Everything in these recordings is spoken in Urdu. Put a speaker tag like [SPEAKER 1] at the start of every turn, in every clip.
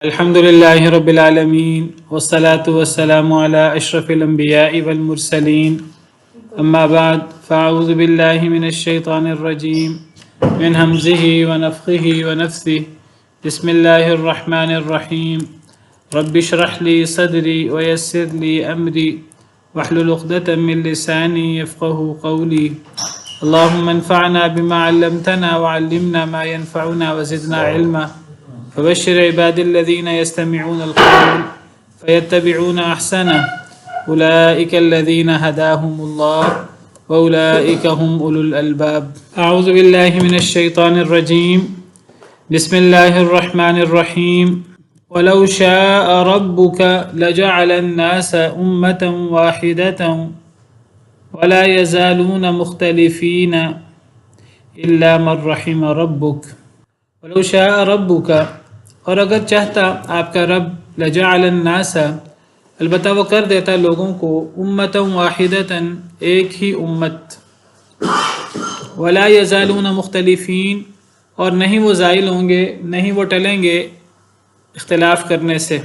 [SPEAKER 1] الحمد لله رب العالمين والصلاة والسلام على أشرف الأنبياء والمرسلين أما بعد فأعوذ بالله من الشيطان الرجيم من همزه ونفخه ونفثه بسم الله الرحمن الرحيم رب اشرح لي صدري ويسر لي أمري واحلل عقدة من لساني يفقه قولي اللهم انفعنا بما علمتنا وعلمنا ما ينفعنا وزدنا علما فبشر عباد الذين يستمعون القول فيتبعون أحسنه أولئك الذين هداهم الله وأولئك هم أولو الألباب أعوذ بالله من الشيطان الرجيم بسم الله الرحمن الرحيم ولو شاء ربك لجعل الناس أمة واحدة ولا يزالون مختلفين إلا من رحم ربك ولو شاء ربك اور اگر چاہتا آپ کا رب لجعل الناس البتہ وہ کر دیتا لوگوں کو امتا واحدتا ایک ہی امت ولا یزالون مختلفین اور نہیں وہ زائل ہوں گے نہیں وہ ٹلیں گے اختلاف کرنے سے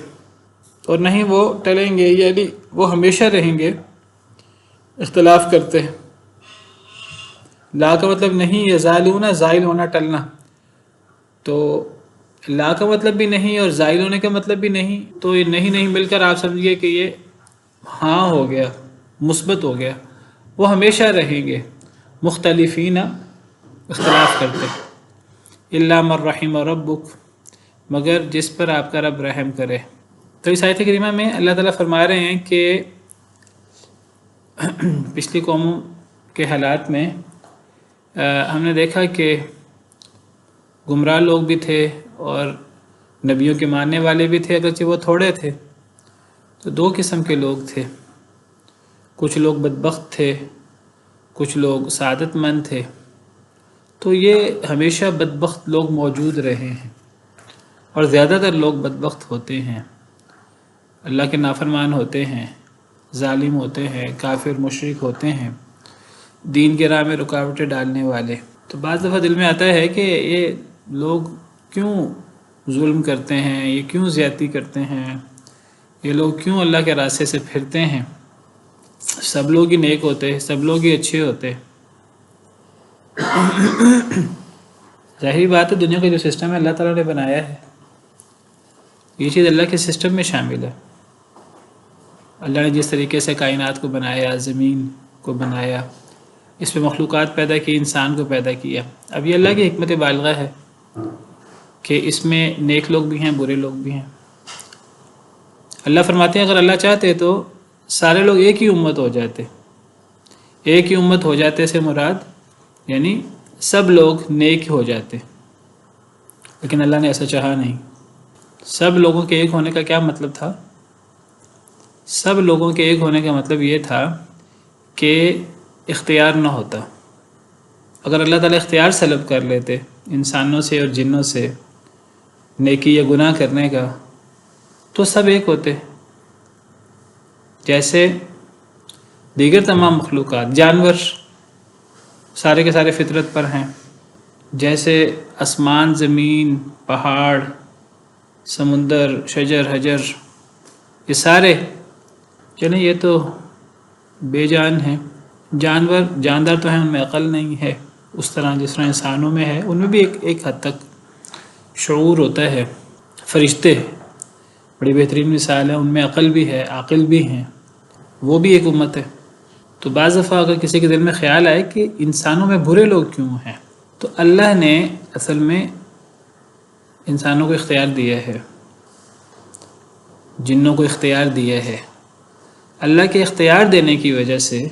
[SPEAKER 1] اور نہیں وہ ٹلیں گے یعنی وہ ہمیشہ رہیں گے اختلاف کرتے لا کا مطلب نہیں یزالون زائل ہونا ٹلنا تو لا کا مطلب بھی نہیں اور زائل ہونے کا مطلب بھی نہیں تو یہ نہیں مل کر آپ سمجھیے کہ یہ ہاں ہو گیا مثبت ہو گیا وہ ہمیشہ رہیں گے مختلفین اختلاف کرتے الا من رحم ربک مگر جس پر آپ کا رب رحم کرے تو اس آیت کریمہ میں اللہ تعالیٰ فرما رہے ہیں کہ پچھلی قوموں کے حالات میں ہم نے دیکھا کہ گمراہ لوگ بھی تھے اور نبیوں کے ماننے والے بھی تھے اگرچہ وہ تھوڑے تھے تو دو قسم کے لوگ تھے کچھ لوگ بدبخت تھے کچھ لوگ سعادت مند تھے تو یہ ہمیشہ بدبخت لوگ موجود رہے ہیں اور زیادہ تر لوگ بدبخت ہوتے ہیں اللہ کے نافرمان ہوتے ہیں ظالم ہوتے ہیں کافر مشرک ہوتے ہیں دین کے راہ میں رکاوٹیں ڈالنے والے تو بعض دفعہ دل میں آتا ہے کہ یہ لوگ کیوں ظلم کرتے ہیں یہ کیوں زیادتی کرتے ہیں یہ لوگ کیوں اللہ کے راستے سے پھرتے ہیں سب لوگ ہی نیک ہوتے سب لوگ ہی اچھے ہوتے ظاہری بات ہے دنیا کا جو سسٹم ہے اللہ تعالیٰ نے بنایا ہے یہ چیز اللہ کے سسٹم میں شامل ہے اللہ نے جس طریقے سے کائنات کو بنایا زمین کو بنایا اس پہ مخلوقات پیدا کی انسان کو پیدا کیا اب یہ اللہ کی حکمت بالغہ ہے کہ اس میں نیک لوگ بھی ہیں برے لوگ بھی ہیں اللہ فرماتے ہیں اگر اللہ چاہتے تو سارے لوگ ایک ہی امت ہو جاتے ایک ہی امت ہو جاتے سے مراد یعنی سب لوگ نیک ہو جاتے لیکن اللہ نے ایسا چاہا نہیں سب لوگوں کے ایک ہونے کا کیا مطلب تھا سب لوگوں کے ایک ہونے کا مطلب یہ تھا کہ اختیار نہ ہوتا اگر اللہ تعالیٰ اختیار سلب کر لیتے انسانوں سے اور جنوں سے نیکی یا گناہ کرنے کا تو سب ایک ہوتے جیسے دیگر تمام مخلوقات جانور سارے کے سارے فطرت پر ہیں جیسے آسمان زمین پہاڑ سمندر شجر حجر یہ سارے چلیں یہ تو بے جان ہیں جاندار تو ہیں ان میں عقل نہیں ہے اس طرح جس طرح انسانوں میں ہے ان میں بھی ایک حد تک شعور ہوتا ہے فرشتے بڑی بہترین مثال ہے ان میں عقل بھی ہے عاقل بھی ہیں وہ بھی ایک امت ہے تو بعض دفعہ اگر کسی کے دل میں خیال آئے کہ انسانوں میں برے لوگ کیوں ہیں تو اللہ نے اصل میں انسانوں کو اختیار دیا ہے جنوں کو اختیار دیا ہے اللہ کے اختیار دینے کی وجہ سے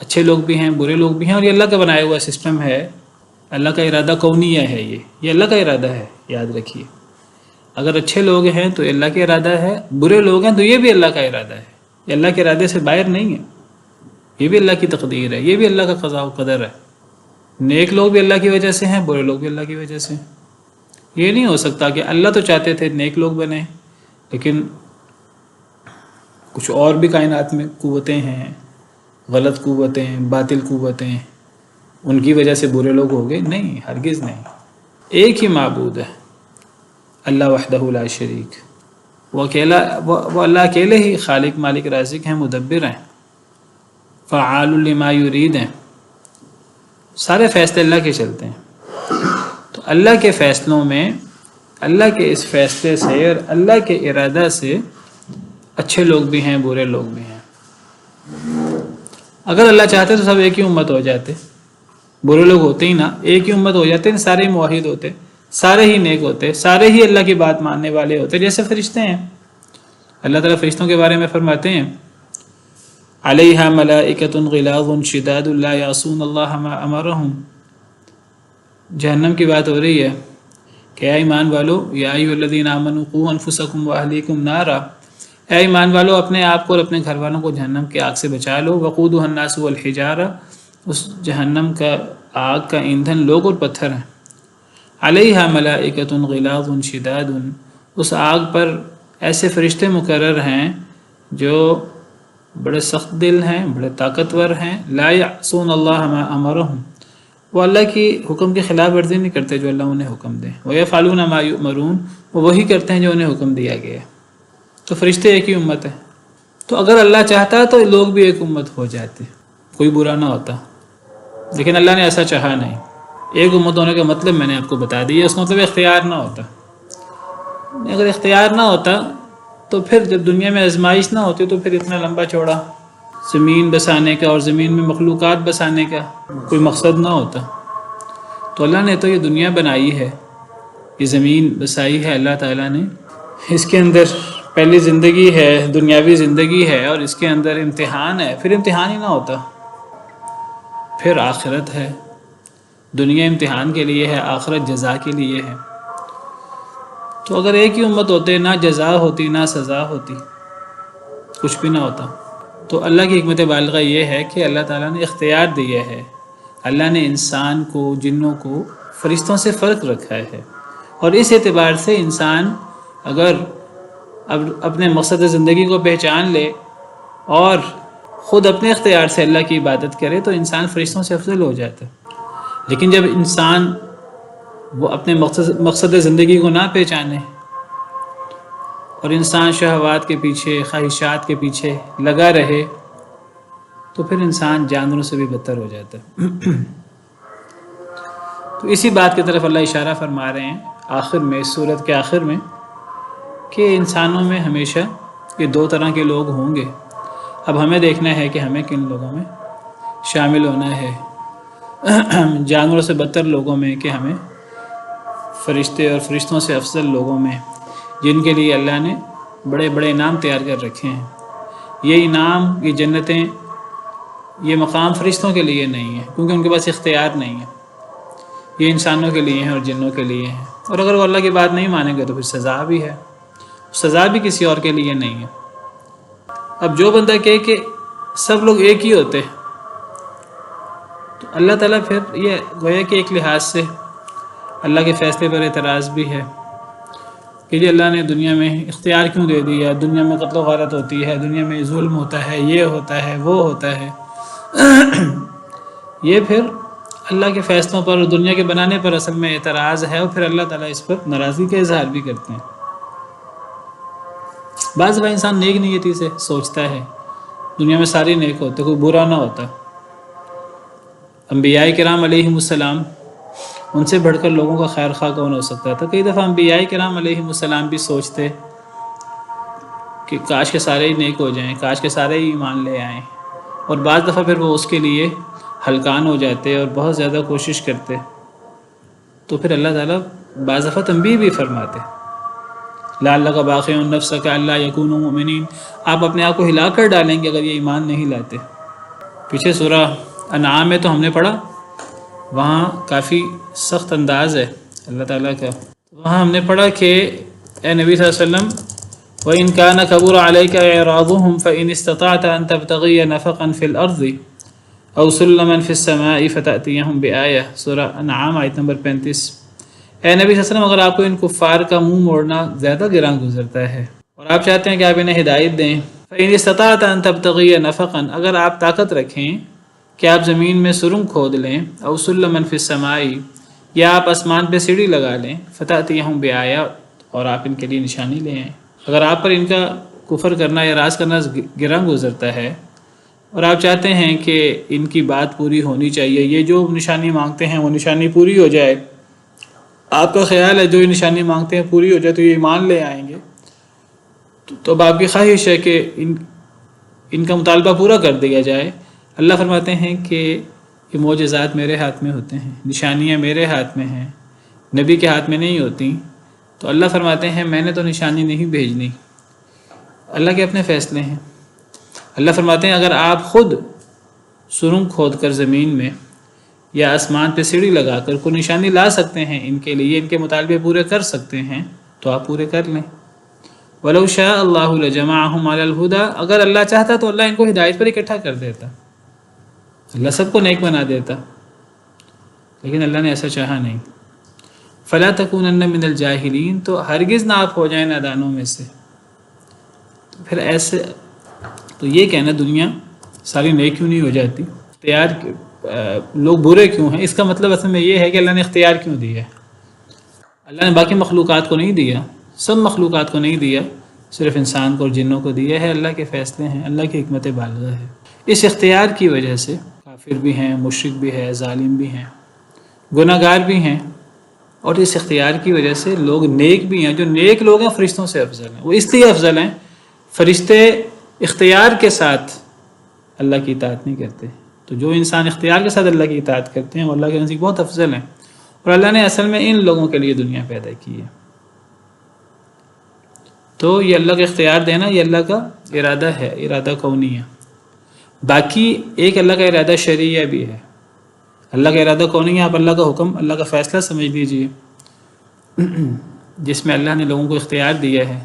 [SPEAKER 1] اچھے لوگ بھی ہیں برے لوگ بھی ہیں اور یہ اللہ کا بنایا ہوا سسٹم ہے اللہ کا ارادہ کونیہ ہے یہ اللہ کا ارادہ ہے یاد رکھیے اگر اچھے لوگ ہیں تو اللہ کا ارادہ ہے برے لوگ ہیں تو یہ بھی اللہ کا ارادہ ہے یہ اللہ کے ارادے سے باہر نہیں ہے یہ بھی اللہ کی تقدیر ہے یہ بھی اللہ کا قضاء و قدر ہے نیک لوگ بھی اللہ کی وجہ سے ہیں برے لوگ بھی اللہ کی وجہ سے یہ نہیں ہو سکتا کہ اللہ تو چاہتے تھے نیک لوگ بنے لیکن کچھ اور بھی کائنات میں قوتیں ہیں غلط قوتیں باطل قوتیں ان کی وجہ سے برے لوگ ہو گئے نہیں ہرگز نہیں ایک ہی معبود ہے اللہ وحدہ لا شریک، وہ اللہ اکیلے ہی خالق مالک رازق ہیں، مدبر ہیں، فعال لما یرید ہیں، سارے فیصلے اللہ کے چلتے ہیں۔ تو اللہ کے فیصلوں میں، اللہ کے اس فیصلے سے اور اللہ کے ارادہ سے اچھے لوگ بھی ہیں، برے لوگ بھی ہیں۔ اگر اللہ چاہتے تو سب ایک ہی امت ہو جاتے، برے لوگ ہوتے ہی نہ، ایک ہی امت ہو جاتے، سارے ہی موحد ہوتے، سارے ہی نیک ہوتے، سارے ہی اللہ کی بات ماننے والے ہوتے، جیسے فرشتے ہیں۔ اللہ تعالیٰ فرشتوں کے بارے میں فرماتے ہیں علیہا ملائکۃ غلاظ شداد لا یعصون اللہ ما امرہم۔ جہنم کی بات ہو رہی ہے کہ اے ایمان والو، یا ایھا الذین آمنوا قوا انفسکم واہلیکم نارا، اے ایمان والو اپنے آپ کو اور اپنے گھر والوں کو جہنم کی آگ سے بچا لو، وقودھا الناس والحجارہ، اس جہنم کا آگ کا ایندھن لوگ اور پتھر ہیں، علیہا ملائکۃ غلاظ شداد، اس آگ پر ایسے فرشتے مقرر ہیں جو بڑے سخت دل ہیں، بڑے طاقتور ہیں، لا یعصون اللہ ما امرہم، وہ اللہ کی حکم کی خلاف ورزی نہیں کرتے جو اللہ انہیں حکم دے، ویفعلون ما یؤمرون، وہ وہی کرتے ہیں جو انہیں حکم دیا گیا ہے۔ تو فرشتے ایک ہی امت ہے، تو اگر اللہ چاہتا تو لوگ بھی ایک امت ہو جاتے، کوئی برا نہ ہوتا، لیکن اللہ نے ایسا چاہا نہیں۔ ایک امت ہونے کا مطلب میں نے آپ کو بتا دیا، اس کا مطلب اختیار نہ ہوتا۔ اگر اختیار نہ ہوتا تو پھر جب دنیا میں آزمائش نہ ہوتی تو پھر اتنا لمبا چوڑا زمین بسانے کا اور زمین میں مخلوقات بسانے کا کوئی مقصد نہ ہوتا۔ تو اللہ نے تو یہ دنیا بنائی ہے، یہ زمین بسائی ہے اللہ تعالیٰ نے، اس کے اندر پہلی زندگی ہے، دنیاوی زندگی ہے، اور اس کے اندر امتحان ہے، پھر امتحان ہی نہ ہوتا، پھر آخرت ہے۔ دنیا امتحان کے لیے ہے، آخرت جزا کے لیے ہے۔ تو اگر ایک ہی امت ہوتے، نہ جزا ہوتی نہ سزا ہوتی، کچھ بھی نہ ہوتا۔ تو اللہ کی حکمت بالغہ یہ ہے کہ اللہ تعالیٰ نے اختیار دیا ہے، اللہ نے انسان کو، جنوں کو فرشتوں سے فرق رکھا ہے، اور اس اعتبار سے انسان اگر اب اپنے مقصد زندگی کو پہچان لے اور خود اپنے اختیار سے اللہ کی عبادت کرے تو انسان فرشتوں سے افضل ہو جاتا ہے۔ لیکن جب انسان وہ اپنے مقصد زندگی کو نہ پہچانے اور انسان شہوات کے پیچھے، خواہشات کے پیچھے لگا رہے تو پھر انسان جانوروں سے بھی بدتر ہو جاتا ہے۔ تو اسی بات کی طرف اللہ اشارہ فرما رہے ہیں آخر میں، اس سورت کے آخر میں، کہ انسانوں میں ہمیشہ یہ دو طرح کے لوگ ہوں گے۔ اب ہمیں دیکھنا ہے کہ ہمیں کن لوگوں میں شامل ہونا ہے، جانوروں سے بدتر لوگوں میں کہ ہمیں فرشتے اور فرشتوں سے افضل لوگوں میں، جن کے لیے اللہ نے بڑے بڑے انعام تیار کر رکھے ہیں۔ یہ انعام، یہ جنتیں، یہ مقام فرشتوں کے لیے نہیں ہے کیونکہ ان کے پاس اختیار نہیں ہے، یہ انسانوں کے لیے ہیں اور جنوں کے لیے ہیں۔ اور اگر وہ اللہ کی بات نہیں مانیں گے تو پھر سزا بھی ہے، سزا بھی کسی اور کے لیے نہیں ہے۔ اب جو بندہ کہے کہ سب لوگ ایک ہی ہوتے تو اللہ تعالیٰ پھر یہ گویا کہ ایک لحاظ سے اللہ کے فیصلے پر اعتراض بھی ہے کہ جی اللہ نے دنیا میں اختیار کیوں دے دیا، دنیا میں قتل و غارت ہوتی ہے، دنیا میں ظلم ہوتا ہے، یہ ہوتا ہے، وہ ہوتا ہے۔ یہ پھر اللہ کے فیصلوں پر اور دنیا کے بنانے پر اصل میں اعتراض ہے، اور پھر اللہ تعالیٰ اس پر ناراضگی کا اظہار بھی کرتے ہیں۔ بعض دفعہ انسان نیک نیتی سے سوچتا ہے دنیا میں سارے نیک ہوتے، کوئی برا نہ ہوتا۔ انبیاء کرام علیہم السلام، ان سے بڑھ کر لوگوں کا خیر خواہ کون ہو سکتا تھا؟ کئی دفعہ انبیاء کرام علیہم السلام بھی سوچتے کہ کاش کے سارے ہی نیک ہو جائیں، کاش کے سارے ہی ایمان لے آئیں، اور بعض دفعہ پھر وہ اس کے لیے ہلکان ہو جاتے اور بہت زیادہ کوشش کرتے، تو پھر اللہ تعالیٰ بعض دفعہ تنبیہ بھی فرماتے، لعلک باخع نفسک الا یکونوا مؤمنین، آپ اپنے آپ کو ہلا کر ڈالیں گے اگر یہ ایمان نہیں لاتے۔ پیچھے سورہ انعام میں تو ہم نے پڑھا، وہاں کافی سخت انداز ہے اللہ تعالیٰ کا، وہاں ہم نے پڑھا کہ اے نبی صلی اللہ علیہ وسلم وَإِن كَانَ كَبُرَ عَلَيْكَ إِعْرَاضُهُمْ فَإِنِ اسْتَطَعْتَ أَن تَبْتَغِيَ نَفَقًا فِي الْأَرْضِ أَوْ سُلَّمًا فِي السَّمَاءِ فَتَأْتِيَهُمْ بِآيَةٍ، سورہ انعام آیت نمبر 35۔ اے نبی صلی اللہ علیہ وسلم اگر آپ کو ان کفار کا منہ موڑنا زیادہ گراں گزرتا ہے اور آپ چاہتے ہیں کہ آپ انہیں ہدایت دیں، فَإِنِ اسْتَطَعْتَ أَن تَبْتَغِيَ نَفَقًا، اگر آپ طاقت رکھیں کہ آپ زمین میں سرنگ کھود لیں، او سلمًا فی السماء، یا آپ آسمان پہ سیڑھی لگا لیں، فتأتیہم بآیہ، اور آپ ان کے لیے نشانی لے آئیں۔ اگر آپ پر ان کا کفر کرنا یا راز کرنا گراں گزرتا ہے اور آپ چاہتے ہیں کہ ان کی بات پوری ہونی چاہیے، یہ جو نشانی مانگتے ہیں وہ نشانی پوری ہو جائے، آپ کا خیال ہے جو یہ نشانی مانگتے ہیں پوری ہو جائے تو یہ ایمان لے آئیں گے، تو اب آپ کی خواہش ہے کہ ان کا مطالبہ پورا کر دیا جائے۔ اللہ فرماتے ہیں کہ یہ معجزات میرے ہاتھ میں ہوتے ہیں، نشانیاں میرے ہاتھ میں ہیں، نبی کے ہاتھ میں نہیں ہوتی۔ تو اللہ فرماتے ہیں میں نے تو نشانی نہیں بھیجنی، اللہ کے اپنے فیصلے ہیں۔ اللہ فرماتے ہیں اگر آپ خود سرنگ کھود کر زمین میں یا آسمان پہ سیڑھی لگا کر کوئی نشانی لا سکتے ہیں ان کے لیے، ان کے مطالبے پورے کر سکتے ہیں تو آپ پورے کر لیں۔ وَلَوْ شَاءَ اللَّهُ لَجَمَعَهُمْ عَلَى الْهُدَىٰ، اگر اللہ چاہتا تو اللہ ان کو ہدایت پر اکٹھا کر دیتا، اللہ سب کو نیک بنا دیتا، لیکن اللہ نے ایسا چاہا نہیں۔ فَلَا تَكُونَنَّ مِنَ الْجَاهِلِينَ، تو ہرگز نہ آپ ہو جائیں نادانوں میں سے۔ تو پھر ایسے تو یہ کہنا دنیا ساری نیک کیوں نہیں ہو جاتی، اختیار لوگ برے کیوں ہیں، اس کا مطلب اصل میں یہ ہے کہ اللہ نے اختیار کیوں دیا ہے۔ اللہ نے باقی مخلوقات کو نہیں دیا، سب مخلوقات کو نہیں دیا، صرف انسان کو اور جنوں کو دیا ہے۔ اللہ کے فیصلے ہیں، اللہ کی حکمت بالغہ ہے۔ اس اختیار کی وجہ سے کافر بھی ہیں، مشرک بھی ہے، ظالم بھی ہیں، گناہ گار بھی ہیں، اور اس اختیار کی وجہ سے لوگ نیک بھی ہیں۔ جو نیک لوگ ہیں فرشتوں سے افضل ہیں، وہ اس لیے افضل ہیں، فرشتے اختیار کے ساتھ اللہ کی اطاعت نہیں کرتے، تو جو انسان اختیار کے ساتھ اللہ کی اطاعت کرتے ہیں وہ اللہ کے نزدیک بہت افضل ہیں، اور اللہ نے اصل میں ان لوگوں کے لیے دنیا پیدا کی ہے۔ تو یہ اللہ کا اختیار دینا یہ اللہ کا ارادہ ہے، ارادہ کونی ہے۔ باقی ایک اللہ کا ارادہ شرعیہ بھی ہے۔ اللہ کا ارادہ کونی ہے، آپ اللہ کا حکم، اللہ کا فیصلہ سمجھ لیجئے جس میں اللہ نے لوگوں کو اختیار دیا ہے،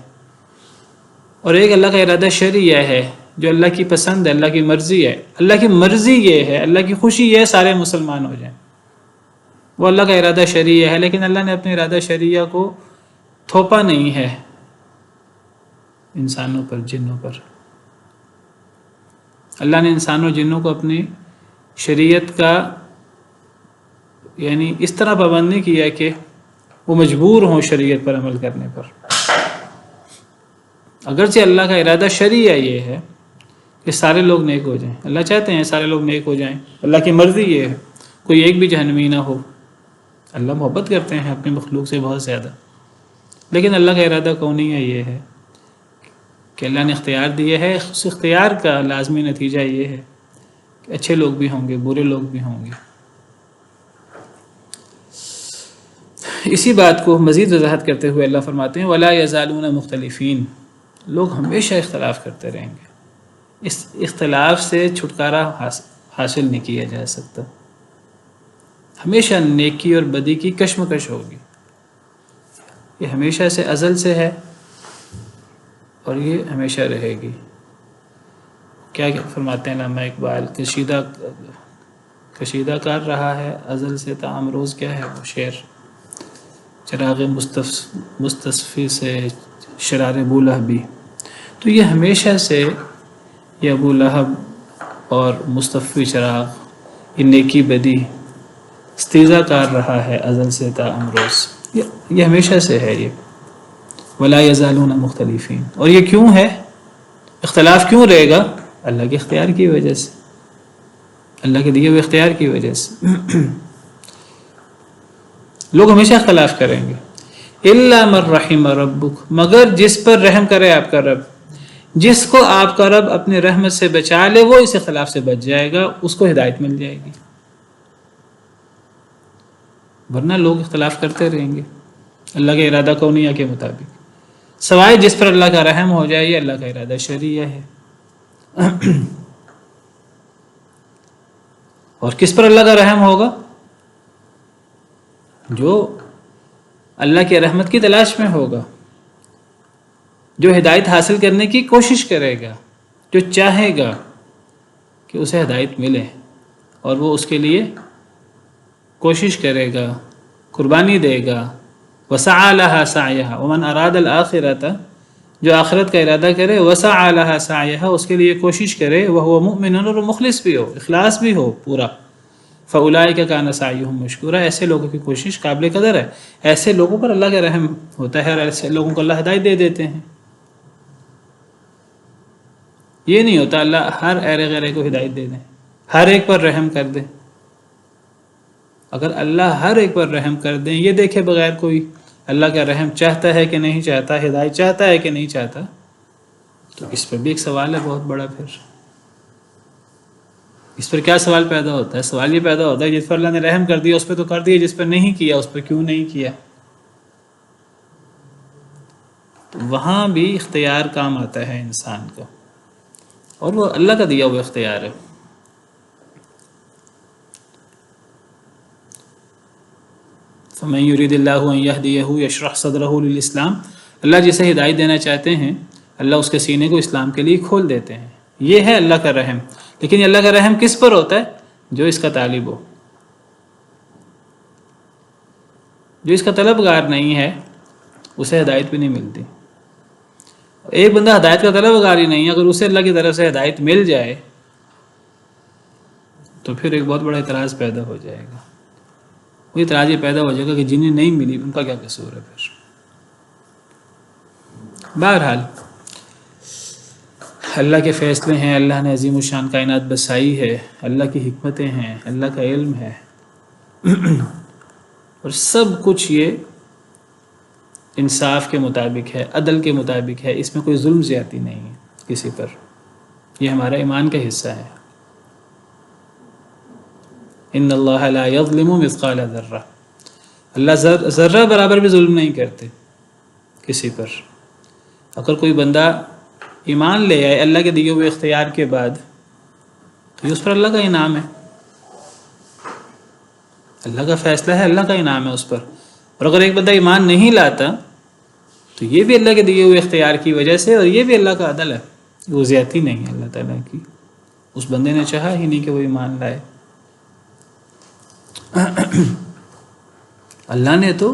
[SPEAKER 1] اور ایک اللہ کا ارادہ شرعیہ ہے جو اللہ کی پسند ہے، اللہ کی مرضی ہے۔ اللہ کی مرضی یہ ہے، اللہ کی خوشی یہ ہے سارے مسلمان ہو جائیں، وہ اللہ کا ارادہ شرعیہ ہے، لیکن اللہ نے اپنے ارادہ شرعیہ کو تھوپا نہیں ہے انسانوں پر، جنوں پر۔ اللہ نے انسانوں اور جنوں کو اپنی شریعت کا یعنی اس طرح پابند نہیں کیا کہ وہ مجبور ہوں شریعت پر عمل کرنے پر۔ اگرچہ اللہ کا ارادہ شرعیہ یہ ہے کہ سارے لوگ نیک ہو جائیں، اللہ چاہتے ہیں سارے لوگ نیک ہو جائیں، اللہ کی مرضی یہ ہے کوئی ایک بھی جہنمی نہ ہو۔ اللہ محبت کرتے ہیں اپنے مخلوق سے بہت زیادہ، لیکن اللہ کا ارادہ کونی ہے یہ ہے کہ اللہ نے اختیار دیا ہے، اس اختیار کا لازمی نتیجہ یہ ہے کہ اچھے لوگ بھی ہوں گے، برے لوگ بھی ہوں گے۔ اسی بات کو مزید وضاحت کرتے ہوئے اللہ فرماتے ہیں وَلَا يَزَالُونَ مُخْتَلِفِينَ، لوگ ہمیشہ اختلاف کرتے رہیں گے، اس اختلاف سے چھٹکارا حاصل نہیں کیا جا سکتا، ہمیشہ نیکی اور بدی کی کشمکش ہوگی، یہ ہمیشہ سے ازل سے ہے اور یہ ہمیشہ رہے گی۔ کیا فرماتے ہیں علامہ اقبال، کشیدہ کار رہا ہے ازل سے تا امروز، کیا ہے وہ شعر، چراغ مستصفی سے شرار ابو لہبی، تو یہ ہمیشہ سے یہ ابو لہب اور مصطفی چراغ، یہ نیکی بدی استیزا کار رہا ہے ازل سے تا امروز، یہ ہمیشہ سے ہے یہ۔ وَلَا يَزَالُونَ مُخْتَلِفِينَ، اور یہ کیوں ہے، اختلاف کیوں رہے گا؟ اللہ کے اختیار کی وجہ سے، اللہ کے دیے ہوئے اختیار کی وجہ سے لوگ ہمیشہ اختلاف کریں گے۔ إِلَّا مَن رَحِمَ رَبُّكَ، مگر جس پر رحم کرے آپ کا رب، جس کو آپ کا رب اپنے رحمت سے بچا لے وہ اس اختلاف سے بچ جائے گا، اس کو ہدایت مل جائے گی، ورنہ لوگ اختلاف کرتے رہیں گے اللہ کے ارادہ کونیہ کے مطابق، سوائے جس پر اللہ کا رحم ہو جائے، یہ اللہ کا ارادہ شرعیہ ہے۔ اور کس پر اللہ کا رحم ہوگا؟ جو اللہ کی رحمت کی تلاش میں ہوگا، جو ہدایت حاصل کرنے کی کوشش کرے گا، جو چاہے گا کہ اسے ہدایت ملے اور وہ اس کے لیے کوشش کرے گا، قربانی دے گا۔ وَسَعَى لَهَا سَعْيَهَا وَمَنْ أَرَادَ الْآخِرَةَ، جو آخرت کا ارادہ کرے، وَسَعَى لَهَا سَعْيَهَا، اس کے لیے کوشش کرے، وَهُوَ مُؤْمِنٌ، اور مخلص بھی ہو، اخلاص بھی ہو پورا، فَأُولَٰئِكَ كَانَ سَعْيُهُم مَشْكُورًا، ایسے لوگوں کی کوشش قابل قدر ہے. ایسے لوگوں پر اللہ کا رحم ہوتا ہے اور ایسے لوگوں کو اللہ ہدایت دے دیتے ہیں. یہ نہیں ہوتا اللہ ہر ایرے غیرے کو ہدایت دے دیں، ہر ایک پر رحم کر دیں. اگر اللہ ہر ایک پر رحم کر دیں، یہ دیکھے بغیر کوئی اللہ کا رحم چاہتا ہے کہ نہیں چاہتا، ہدایت چاہتا ہے کہ نہیں چاہتا، تو اس پر بھی ایک سوال ہے بہت بڑا. پھر اس پر کیا سوال پیدا ہوتا ہے؟ سوال یہ پیدا ہوتا ہے جس پر اللہ نے رحم کر دیا اس پہ تو کر دیا، جس پر نہیں کیا اس پر کیوں نہیں کیا؟ تو وہاں بھی اختیار کام آتا ہے انسان کا، اور وہ اللہ کا دیا ہوا اختیار ہے. فَمَن يُرِدِ اللَّهُ أَن يَهْدِيَهُ يَشْرَحْ صَدْرَهُ لِلْإِسْلَامِ، اللہ جسے ہدایت دینا چاہتے ہیں اللہ اس کے سینے کو اسلام کے لیے کھول دیتے ہیں. یہ ہے اللہ کا رحم. لیکن اللہ کا رحم کس پر ہوتا ہے؟ جو اس کا طالب ہو. جو اس کا طلبگار نہیں ہے اسے ہدایت بھی نہیں ملتی. ایک بندہ ہدایت کا طلبگار ہی نہیں ہے، اگر اسے اللہ کی طرف سے ہدایت مل جائے تو پھر ایک بہت بڑا اعتراض پیدا ہو جائے گا. وہ اعتراض یہ پیدا ہو جائے گا کہ جنہیں نہیں ملی ان کا کیا قصور ہے. پھر بہرحال اللہ کے فیصلے ہیں، اللہ نے عظیم الشان کائنات بسائی ہے، اللہ کی حکمتیں ہیں، اللہ کا علم ہے، اور سب کچھ یہ انصاف کے مطابق ہے، عدل کے مطابق ہے. اس میں کوئی ظلم زیادتی نہیں ہے کسی پر. یہ ہمارا ایمان کا حصہ ہے. ان اللہ لا یظلم مثقال ذرہ، اللہ ذرہ برابر بھی ظلم نہیں کرتے کسی پر. اگر کوئی بندہ ایمان لے آئے اللہ کے دیے ہوئے اختیار کے بعد تو یہ اس پر اللہ کا انعام ہے، اللہ کا فیصلہ ہے، اللہ کا انعام ہے اس پر. اور اگر ایک بندہ ایمان نہیں لاتا تو یہ بھی اللہ کے دیے ہوئے اختیار کی وجہ سے، اور یہ بھی اللہ کا عدل ہے، وہ زیادتی نہیں ہے اللہ تعالیٰ کی. اس بندے نے چاہا ہی نہیں کہ وہ ایمان لائے. اللہ نے تو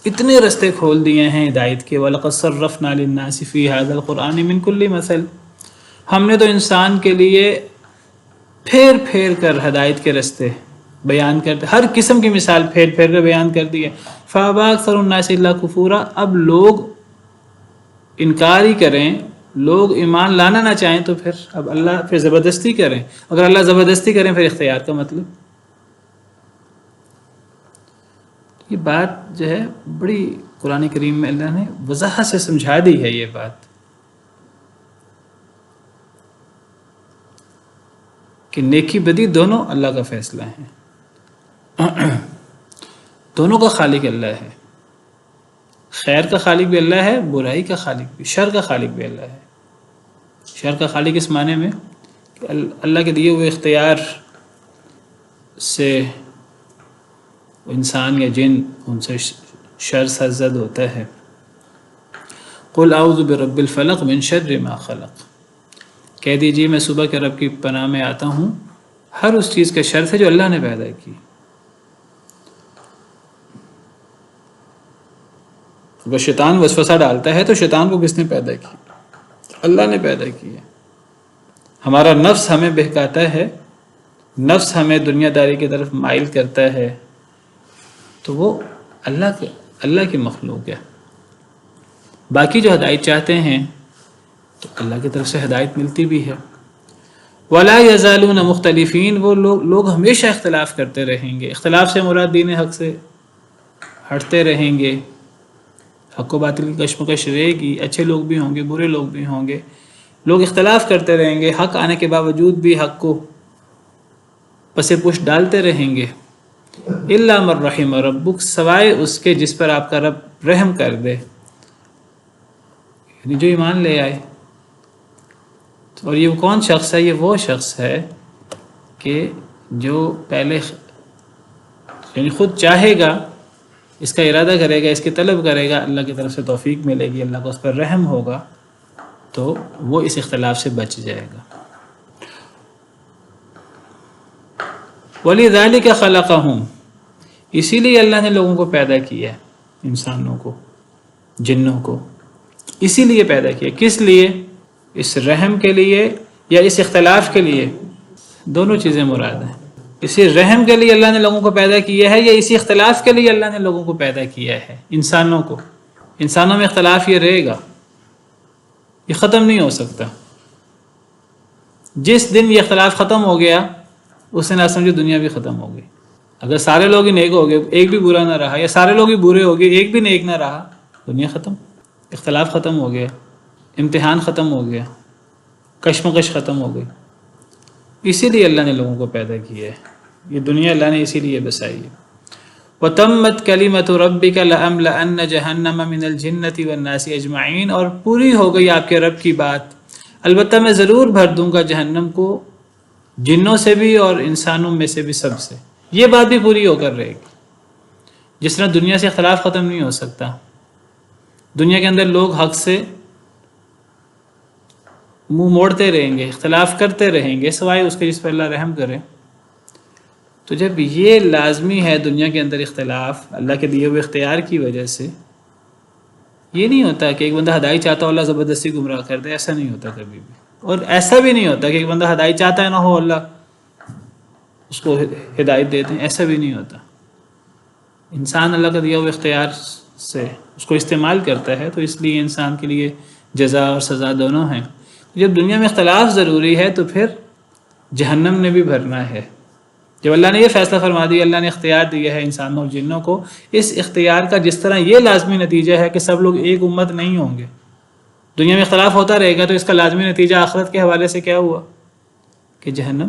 [SPEAKER 1] اتنے رستے کھول دیے ہیں ہدایت کے. وَلَقَدْ صَرَّفْنَا لِلنَّاسِ فِي هَذَا الْقُرْآنِ مِنْ كُلِّ مَثَلٍ، ہم نے تو انسان کے لیے پھیر پھیر کر ہدایت کے رستے بیان کرتے، ہر قسم کی مثال پھیر پھیر کر بیان کر دی ہے. فَأَبَىٰ أَكْثَرُ النَّاسِ إِلَّا كُفُورًا، اب لوگ انکار ہی کریں، لوگ ایمان لانا نہ چاہیں تو پھر اب اللہ پھر زبردستی کریں. اگر اللہ زبردستی کریں پھر اختیار کا مطلب. یہ بات جو ہے بڑی قرآن کریم میں اللہ نے وضاحت سے سمجھا دی ہے. یہ بات کہ نیکی بدی دونوں اللہ کا فیصلہ ہے، دونوں کا خالق اللہ ہے. خیر کا خالق بھی اللہ ہے، برائی کا خالق بھی، شر کا خالق بھی اللہ ہے. شر کا خالق اس معنی میں کہ اللہ کے دیے ہوئے اختیار سے انسان یا جن ان سے شر سرزد ہوتا ہے. قل اعوذ برب الفلق من شر ما خلق، کہہ دیجیے میں صبح کے رب کی پناہ میں آتا ہوں ہر اس چیز کے شر سے جو اللہ نے پیدا کی. اگر شیطان وسوسہ ڈالتا ہے تو شیطان کو کس نے پیدا کی؟ اللہ نے پیدا کی ہے. ہمارا نفس ہمیں بہکاتا ہے، نفس ہمیں دنیا داری کی طرف مائل کرتا ہے، تو وہ اللہ کی مخلوق ہے. باقی جو ہدایت چاہتے ہیں تو اللہ کی طرف سے ہدایت ملتی بھی ہے. وَلَا يَزَالُونَ مُخْتَلِفِينَ، وہ لوگ ہمیشہ اختلاف کرتے رہیں گے. اختلاف سے مراد دین حق سے ہٹتے رہیں گے، حق و باطل کی کشمکش رہے گی. اچھے لوگ بھی ہوں گے، برے لوگ بھی ہوں گے، لوگ اختلاف کرتے رہیں گے. حق آنے کے باوجود بھی حق کو پس پش ڈالتے رہیں گے. الا من رحم ربک، سوائے اس کے جس پر آپ کا رب رحم کر دے، یعنی جو ایمان لے آئے. اور یہ کون شخص ہے؟ یہ وہ شخص ہے کہ جو پہلے یعنی خود چاہے گا، اس کا ارادہ کرے گا، اس کی طلب کرے گا، اللہ کی طرف سے توفیق ملے گی، اللہ کو اس پر رحم ہوگا تو وہ اس اختلاف سے بچ جائے گا. وَلِذَلِكَ خَلَقَهُمْ، اسی لیے اللہ نے لوگوں کو پیدا کیا، انسانوں کو، جنوں کو اسی لیے پیدا کیا. کس لیے؟ اس رحم کے لیے یا اس اختلاف کے لیے؟ دونوں چیزیں مراد ہیں. اسی رحم کے لیے اللہ نے لوگوں کو پیدا کیا ہے یا اسی اختلاف کے لیے اللہ نے لوگوں کو پیدا کیا ہے؟ انسانوں کو، انسانوں میں اختلاف یہ رہے گا، یہ ختم نہیں ہو سکتا۔ جس دن یہ اختلاف ختم ہو گیا اس دن آپ سمجھو دنیا بھی ختم ہو گئی۔ اگر سارے لوگ ہی نیک ہو گئے، ایک بھی برا نہ رہا، یا سارے لوگ ہی برے ہو گئے، ایک بھی نیک نہ رہا، دنیا ختم، اختلاف ختم ہو گیا، امتحان ختم ہو گیا، کشمکش ختم ہو گئی۔ اسی لیے اللہ نے لوگوں کو پیدا کیا ہے، یہ دنیا اللہ نے اسی لیے بسائی ہے۔ وَتَمَّتْ كَلِمَةُ رَبِّكَ لَأَمْلَأَنَّ جَهَنَّمَ مِنَ الْجِنَّةِ وَالنَّاسِ أَجْمَعِينَ، اور پوری ہو گئی آپ کے رب کی بات، البتہ میں ضرور بھر دوں گا جہنم کو جنوں سے بھی اور انسانوں میں سے بھی، سب سے۔ یہ بات بھی پوری ہو کر رہے گی۔ جس طرح دنیا سے اختلاف ختم نہیں ہو سکتا، دنیا کے اندر لوگ حق سے منہ موڑتے رہیں گے، اختلاف کرتے رہیں گے، سوائے اس کے جس پر اللہ رحم کرے۔ تو جب یہ لازمی ہے دنیا کے اندر اختلاف اللہ کے دیے ہوئے اختیار کی وجہ سے، یہ نہیں ہوتا کہ ایک بندہ ہدایت چاہتا ہو اللہ زبردستی گمراہ کر دے، ایسا نہیں ہوتا کبھی بھی۔ اور ایسا بھی نہیں ہوتا کہ ایک بندہ ہدایت چاہتا ہے نہ ہو اللہ اس کو ہدایت دے دیں، ایسا بھی نہیں ہوتا۔ انسان اللہ کا دیا ہوا اختیار سے اس کو استعمال کرتا ہے، تو اس لیے انسان کے لیے جزا اور سزا دونوں ہیں۔ جب دنیا میں اختلاف ضروری ہے تو پھر جہنم نے بھی بھرنا ہے۔ جب اللہ نے یہ فیصلہ فرما دیا، اللہ نے اختیار دیا ہے انسانوں اور جنوں کو، اس اختیار کا جس طرح یہ لازمی نتیجہ ہے کہ سب لوگ ایک امت نہیں ہوں گے، دنیا میں اختلاف ہوتا رہے گا، تو اس کا لازمی نتیجہ آخرت کے حوالے سے کیا ہوا کہ جہنم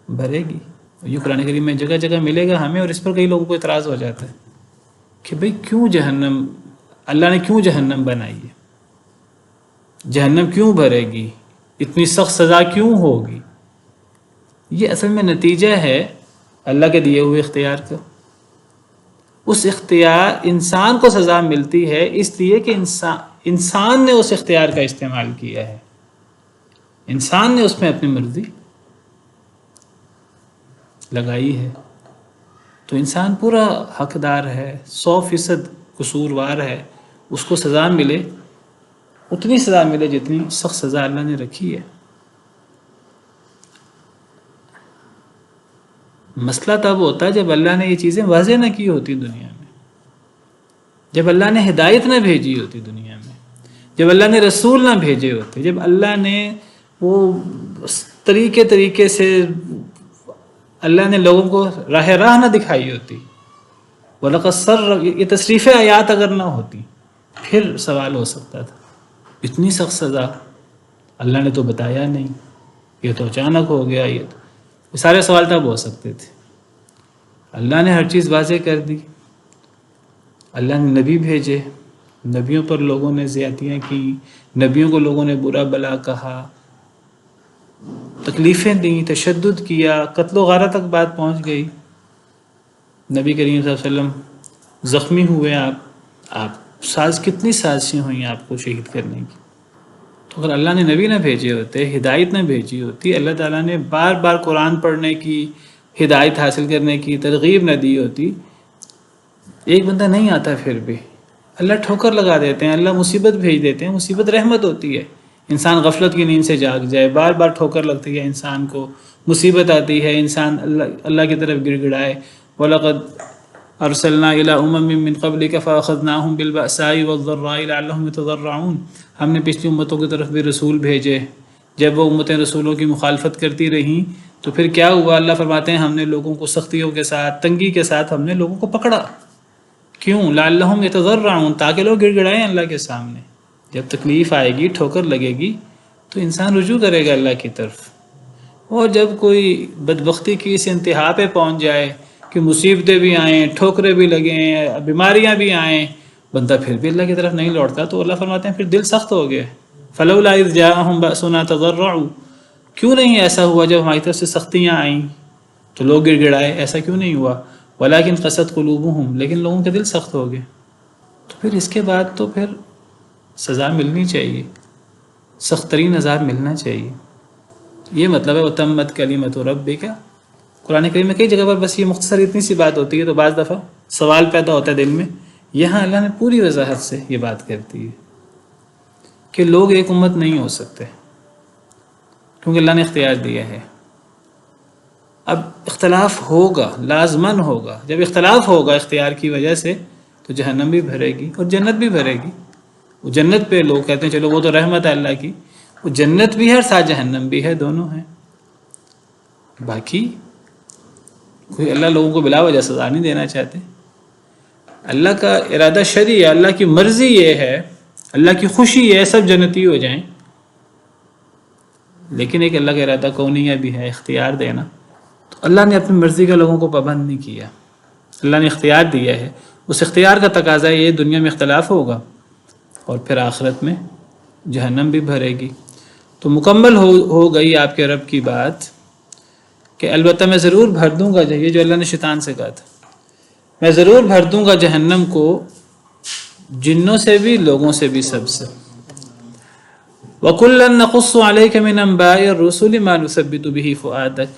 [SPEAKER 1] بھرے گی۔ یہ قرآن کریم میں جگہ جگہ ملے گا ہمیں، اور اس پر کئی لوگوں کو اعتراض ہو جاتا ہے کہ بھئی کیوں جہنم، اللہ نے کیوں جہنم بنائی ہے، جہنم کیوں بھرے گی، اتنی سخت سزا کیوں ہوگی؟ یہ اصل میں نتیجہ ہے اللہ کے دیے ہوئے اختیار کا۔ اس اختیار انسان کو سزا ملتی ہے اس لیے کہ انسان نے اس اختیار کا استعمال کیا ہے، انسان نے اس میں اپنی مرضی لگائی ہے۔ تو انسان پورا حقدار ہے، 100% قصوروار ہے، اس کو سزا ملے، اتنی سزا ملے جتنی سخت سزا اللہ نے رکھی ہے۔ مسئلہ تب ہوتا ہے جب اللہ نے یہ چیزیں واضح نہ کی ہوتی دنیا میں، جب اللہ نے ہدایت نہ بھیجی ہوتی دنیا میں، جب اللہ نے رسول نہ بھیجے ہوتے، جب اللہ نے وہ طریقے سے اللہ نے لوگوں کو راہ نہ دکھائی ہوتی، وَلَقَدْ سَرَّ، یہ تصریف آیات اگر نہ ہوتی پھر سوال ہو سکتا تھا۔ اتنی سخت سزا اللہ نے تو بتایا نہیں، یہ تو اچانک ہو گیا، یہ سارے سوال تب ہو سکتے تھے۔ اللہ نے ہر چیز واضح کر دی، اللہ نے نبی بھیجے، نبیوں پر لوگوں نے زیادتیاں کی، نبیوں کو لوگوں نے برا بلا کہا، تکلیفیں دیں، تشدد کیا، قتل و غارت تک بات پہنچ گئی، نبی کریم صلی اللہ علیہ وسلم زخمی ہوئے، آپ کتنی سازشیں ہوئیں آپ کو شہید کرنے کی۔ تو اگر اللہ نے نبی نہ بھیجے ہوتے، ہدایت نہ بھیجی ہوتی، اللہ تعالیٰ نے بار بار قرآن پڑھنے کی، ہدایت حاصل کرنے کی ترغیب نہ دی ہوتی، ایک بندہ نہیں آتا پھر بھی اللہ ٹھوکر لگا دیتے ہیں، اللہ مصیبت بھیج دیتے ہیں۔ مصیبت رحمت ہوتی ہے، انسان غفلت کی نیند سے جاگ جائے، بار بار ٹھوکر لگتی ہے انسان کو، مصیبت آتی ہے، انسان اللہ کی طرف گڑ گڑائے۔ وَلَقَدْ ارسلنا الى امم من قبلك فاخذناهم بالباساء والضراء لعلهم يتضرعون، ہم نے پچھلی امتوں کی طرف بھی رسول بھیجے، جب وہ امتیں رسولوں کی مخالفت کرتی رہیں تو پھر کیا ہوا؟ اللہ فرماتے ہیں ہم نے لوگوں کو سختیوں کے ساتھ، تنگی کے ساتھ ہم نے لوگوں کو پکڑا۔ کیوں؟ لعلهم يتضرعون، تاکہ لوگ گڑ گڑائیں اللہ کے سامنے۔ جب تکلیف آئے گی، ٹھوکر لگے گی، تو انسان رجوع کرے گا اللہ کی طرف۔ اور جب کوئی بدبختی کی اس انتہا پہ پہنچ جائے کہ مصیبتیں بھی آئیں، ٹھوکریں بھی لگیں، بیماریاں بھی آئیں، بندہ پھر بھی اللہ کی طرف نہیں لوٹتا، تو اللہ فرماتے ہیں پھر دل سخت ہو گئے۔ فَلَوْلَا إِذْ جَاءَهُمْ بَأْسُنَا تَضَرَّعُوا، کیوں نہیں ایسا ہوا جب ہماری طرف سے سختیاں آئیں تو لوگ گڑ گڑائے؟ ایسا کیوں نہیں ہوا؟ وَلَكِنْ قَسَتْ قُلُوبُهُمْ، لیکن لوگوں کے دل سخت ہو گئے۔ تو پھر اس کے بعد تو پھر سزا ملنی چاہیے، سخت ترین عذاب ملنا چاہیے۔ یہ مطلب ہے وَتَمَّتْ كَلِمَةُ رَبِّكَ۔ قرآن کریم میں کئی جگہ پر بس یہ مختصر اتنی سی بات ہوتی ہے تو بعض دفعہ سوال پیدا ہوتا ہے دل میں، یہاں اللہ نے پوری وضاحت سے یہ بات کرتی ہے کہ لوگ ایک امت نہیں ہو سکتے، کیونکہ اللہ نے اختیار دیا ہے۔ اب اختلاف ہوگا، لازماً ہوگا. جب اختلاف ہوگا اختیار کی وجہ سے تو جہنم بھی بھرے گی اور جنت بھی بھرے گی. وہ جنت پہ لوگ کہتے ہیں چلو وہ تو رحمت ہے اللہ کی، وہ جنت بھی ہے اور ساتھ جہنم بھی ہے، دونوں ہیں. باقی کوئی اللہ لوگوں کو بلا وجہ سزا نہیں دینا چاہتے. اللہ کا ارادہ شرعی ہے، اللہ کی مرضی یہ ہے، اللہ کی خوشی ہے سب جنتی ہو جائیں. لیکن ایک اللہ کا ارادہ کونیہ بھی ہے، اختیار دینا. تو اللہ نے اپنی مرضی کا لوگوں کو پابند نہیں کیا، اللہ نے اختیار دیا ہے. اس اختیار کا تقاضا یہ دنیا میں اختلاف ہوگا اور پھر آخرت میں جہنم بھی بھرے گی. تو مکمل ہو گئی آپ کے رب کی بات کہ البتہ میں ضرور بھر دوں گا، یہ جو اللہ نے شیطان سے کہا تھا، میں ضرور بھر دوں گا جہنم کو جنوں سے بھی لوگوں سے بھی سب سے. وَكُلًّا نَقُصُّ عَلَيْكَ مِنْ أَنْبَاءِ الرُّسُلِ مَا نُثَبِّتُ بِهِ فُؤَادَكَ.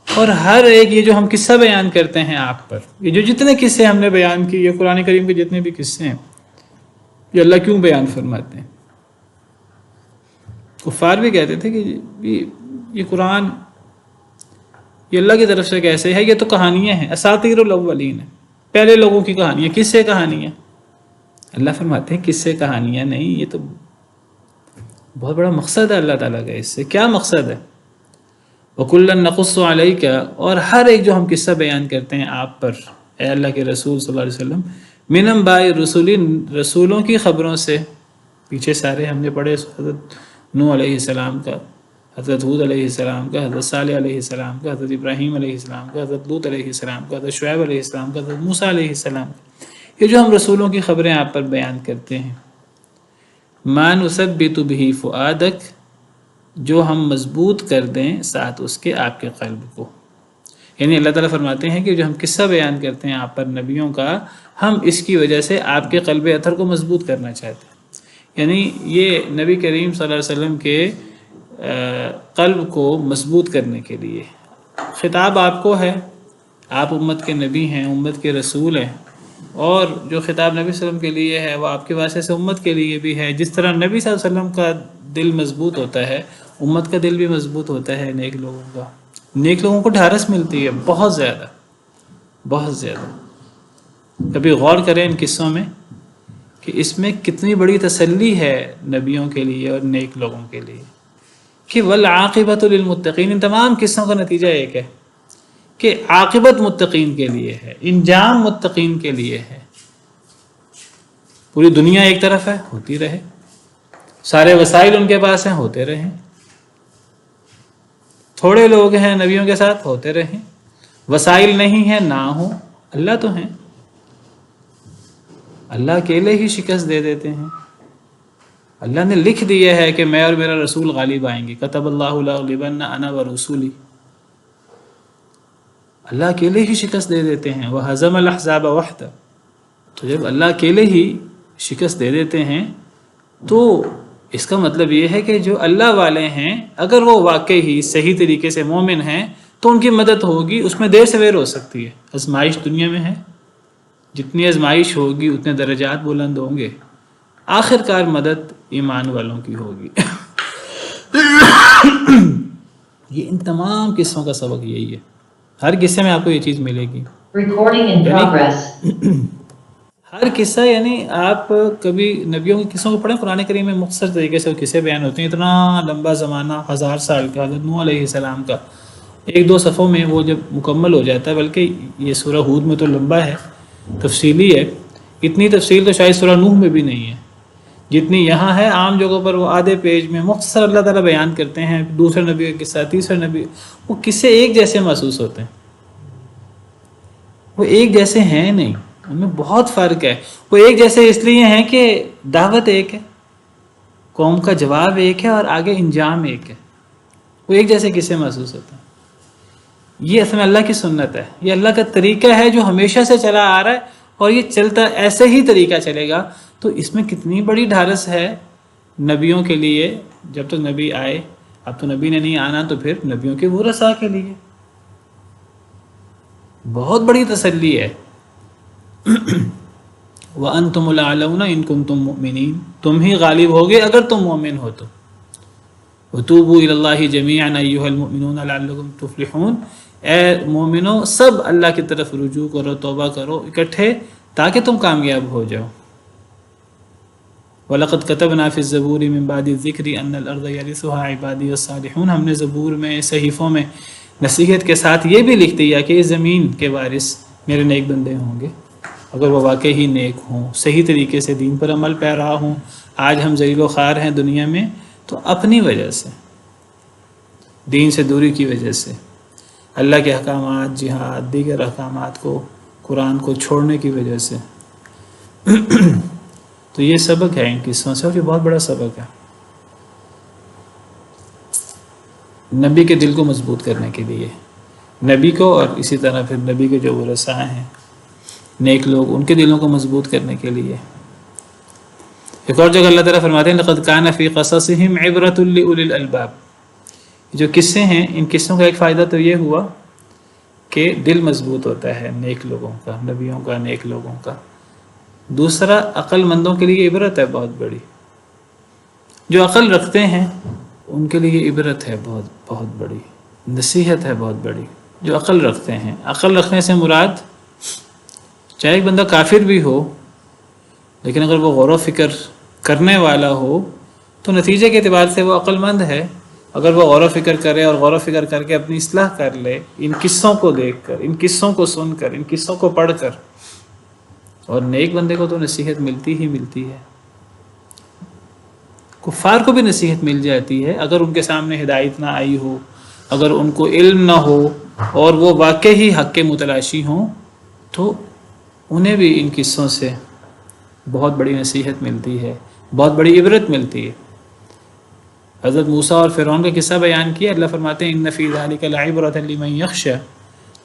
[SPEAKER 1] اور ہر ایک یہ جو ہم قصہ بیان کرتے ہیں آپ پر، یہ جو جتنے قصے ہم نے بیان کی، یہ قرآن کریم کے جتنے بھی قصے ہیں، یہ اللہ کیوں بیان فرماتے ہیں؟ کفار بھی کہتے تھے کہ یہ قرآن یہ اللہ کی طرف سے کیسے ہے، یہ تو کہانیاں ہیں، اساطیر الاولین ہیں، پہلے لوگوں کی کہانیاں، قصے کہانیاں. اللہ فرماتے ہیں قصے کہانیاں نہیں، یہ تو بہت بڑا مقصد ہے اللہ تعالیٰ کا. اس سے کیا مقصد ہے؟ وَكُلًّا نَقُصُّ عَلَيْكَ، اور ہر ایک جو ہم قصہ بیان کرتے ہیں آپ پر اے اللہ کے رسول صلی اللہ علیہ وسلم، مِنْ أَنْبَاءِ الرُّسُلِ، رسولوں کی خبروں سے. پیچھے سارے ہم نے پڑھے، حضرت نوح علیہ السلام کا، حضرت ہود علیہ السلام کا، حضرت صالح علیہ السلام کا، حضرت ابراہیم علیہ السلام کا، حضرت لوط علیہ السلام کا، حضرت شعیب علیہ السلام کا، حضرت موسیٰ علیہ السلام کا. یہ جو ہم رسولوں کی خبریں آپ پر بیان کرتے ہیں، مَا نُثَبِّتُ بِهِ فُؤَادَكَ، جو ہم مضبوط کر دیں ساتھ اس کے آپ کے قلب کو. یعنی اللہ تعالیٰ فرماتے ہیں کہ جو ہم قصہ بیان کرتے ہیں آپ پر نبیوں کا، ہم اس کی وجہ سے آپ کے قلب اطہر کو مضبوط کرنا چاہتے ہیں. یعنی یہ نبی کریم صلی اللہ علیہ وسلم کے قلب کو مضبوط کرنے کے لیے. خطاب آپ کو ہے، آپ امت کے نبی ہیں، امت کے رسول ہیں، اور جو خطاب نبی صلی اللہ علیہ وسلم کے لیے ہے وہ آپ کے واسطے سے امت کے لیے بھی ہے. جس طرح نبی صلی اللہ علیہ وسلم کا دل مضبوط ہوتا ہے، امت کا دل بھی مضبوط ہوتا ہے. نیک لوگوں کا، نیک لوگوں کو ڈھارس ملتی ہے بہت زیادہ، بہت زیادہ. کبھی غور کریں ان قصوں میں کہ اس میں کتنی بڑی تسلی ہے نبیوں کے لیے اور نیک لوگوں کے لیے کہ والعاقبۃ للمتقین. ان تمام قصوں کا نتیجہ ایک ہے کہ عاقبت متقین کے لیے ہے، انجام متقین کے لیے ہے. پوری دنیا ایک طرف ہے، ہوتی رہے، سارے وسائل ان کے پاس ہیں، ہوتے رہیں. تھوڑے لوگ ہیں نبیوں کے ساتھ، ہوتے رہیں. وسائل نہیں ہیں، نہ ہوں، اللہ تو ہیں. اللہ اکیلے ہی شکست دے دیتے ہیں. اللہ نے لکھ دیا ہے کہ میں اور میرا رسول غالب آئیں گے. کتب اللہ لأغلبن انا ورسولی. اللہ اکیلے ہی شکست دے دیتے ہیں. وہزم الاحزاب وحدہ. تو جب اللہ اکیلے ہی شکست دے دیتے ہیں تو اس کا مطلب یہ ہے کہ جو اللہ والے ہیں اگر وہ واقعی ہی صحیح طریقے سے مومن ہیں تو ان کی مدد ہوگی. اس میں دیر سویر ہو سکتی ہے، آزمائش دنیا میں ہے، جتنی آزمائش ہوگی اتنے درجات بلند ہوں گے، آخر کار مدد ایمان والوں کی ہوگی. یہ ان تمام قصوں کا سبق یہی ہے. ہر قصے میں آپ کو یہ چیز ملے گی. ہر قصہ، یعنی آپ کبھی نبیوں کے قصوں کو پڑھیں، قرآن کریم میں مختصر طریقے سے وہ قصے بیان ہوتے ہیں. اتنا لمبا زمانہ، 1000 سال کا، حضرت نوح علیہ السلام کا 1-2 صفحوں میں وہ جب مکمل ہو جاتا ہے. بلکہ یہ سورہ ہود میں تو لمبا ہے، تفصیلی ہے. اتنی تفصیل تو شاید سورہ نوح میں بھی نہیں ہے جتنی یہاں ہے. عام جگہوں پر وہ آدھے پیج میں مختصر اللہ تعالیٰ بیان کرتے ہیں. دوسرے نبی کے قصہ، تیسرے نبی، وہ قصے ایک جیسے محسوس ہوتے ہیں. وہ ایک جیسے ہیں نہیں، ان میں بہت فرق ہے. وہ ایک جیسے اس لیے ہیں کہ دعوت ایک ہے، قوم کا جواب ایک ہے، اور آگے انجام ایک ہے. وہ ایک جیسے قصے محسوس ہوتے ہیں. یہ اصل میں اللہ کی سنت ہے، یہ اللہ کا طریقہ ہے جو ہمیشہ سے چلا آ رہا ہے، اور یہ چلتا ایسے ہی طریقہ چلے گا. تو اس میں کتنی بڑی ڈھارس ہے نبیوں کے لیے. جب تک نبی آئے، اب تو نبی نے نہیں آنا، تو پھر نبیوں کے ورثاء کے لیے بہت بڑی تسلی ہے. وَأَنْتُمُ الْأَعْلَوْنَ إِن كُنتُم مُؤْمِنِينَ. تم ہی غالب ہوگے اگر تم مومن ہو تو. وَتُوبُوا إِلَى اللَّهِ جَمِيعًا أَيُّهَا الْمُؤْمِنُونَ لَعَلَّكُمْ تُفْلِحُونَ، اے مومنو سب اللہ کی طرف رجوع کرو، توبہ کرو اکٹھے تاکہ تم کامیاب ہو جاؤ۔ وَلَقَدْ كَتَبْنَا فِي الزَّبُورِ مِن بَعْدِ الذِّكْرِ أَنَّ الْأَرْضَ يَرِثُهَا عِبَادِيَ الصَّالِحُونَ، ہم نے زبور میں، صحیفوں میں نصیحت کے ساتھ یہ بھی لکھ دیا کہ اس زمین کے وارث میرے نیک بندے ہوں گے، اگر وہ واقعی ہی نیک ہوں، صحیح طریقے سے دین پر عمل پیرا ہوں۔ آج ہم ذلیل و خوار ہیں دنیا میں تو اپنی وجہ سے، دین سے دوری کی وجہ سے، اللہ کے احکامات، جہاد، دیگر احکامات کو، قرآن کو چھوڑنے کی وجہ سے۔ تو یہ سبق ہے ان قصوں سے، اور یہ بہت بڑا سبق ہے نبی کے دل کو مضبوط کرنے کے لیے، نبی کو، اور اسی طرح پھر نبی کے جو ورثاء ہیں، نیک لوگ، ان کے دلوں کو مضبوط کرنے کے لیے۔ ایک اور جگہ اللہ تعالیٰ فرماتے ہیں لَقَدْ كَانَ فِي قَصَصِهِمْ عِبْرَةٌ لِأُولِي الْأَلْبَابِ، جو قصے ہیں ان قصوں کا ایک فائدہ تو یہ ہوا کہ دل مضبوط ہوتا ہے نیک لوگوں کا، نبیوں کا، نیک لوگوں کا۔ دوسرا، عقل مندوں کے لیے عبرت ہے بہت بڑی، جو عقل رکھتے ہیں ان کے لیے عبرت ہے بہت بہت بڑی، نصیحت ہے بہت بڑی، جو عقل رکھتے ہیں۔ عقل رکھنے سے مراد چاہے ایک بندہ کافر بھی ہو، لیکن اگر وہ غور و فکر کرنے والا ہو تو نتیجے کے اعتبار سے وہ عقل مند ہے۔ اگر وہ غور و فکر کرے اور غور و فکر کر کے اپنی اصلاح کر لے، ان قصوں کو دیکھ کر، ان قصوں کو سن کر، ان قصوں کو پڑھ کر، اور نیک بندے کو تو نصیحت ملتی ہی ملتی ہے۔ کفار کو بھی نصیحت مل جاتی ہے اگر ان کے سامنے ہدایت نہ آئی ہو، اگر ان کو علم نہ ہو اور وہ واقعی حق کے متلاشی ہوں، تو انہیں بھی ان قصوں سے بہت بڑی نصیحت ملتی ہے، بہت بڑی عبرت ملتی ہے۔ حضرت موسیٰ اور فرعون کا قصہ بیان کیا، اللہ فرماتے ہیں ان فی ذلک لعبرۃ لمن یخشی،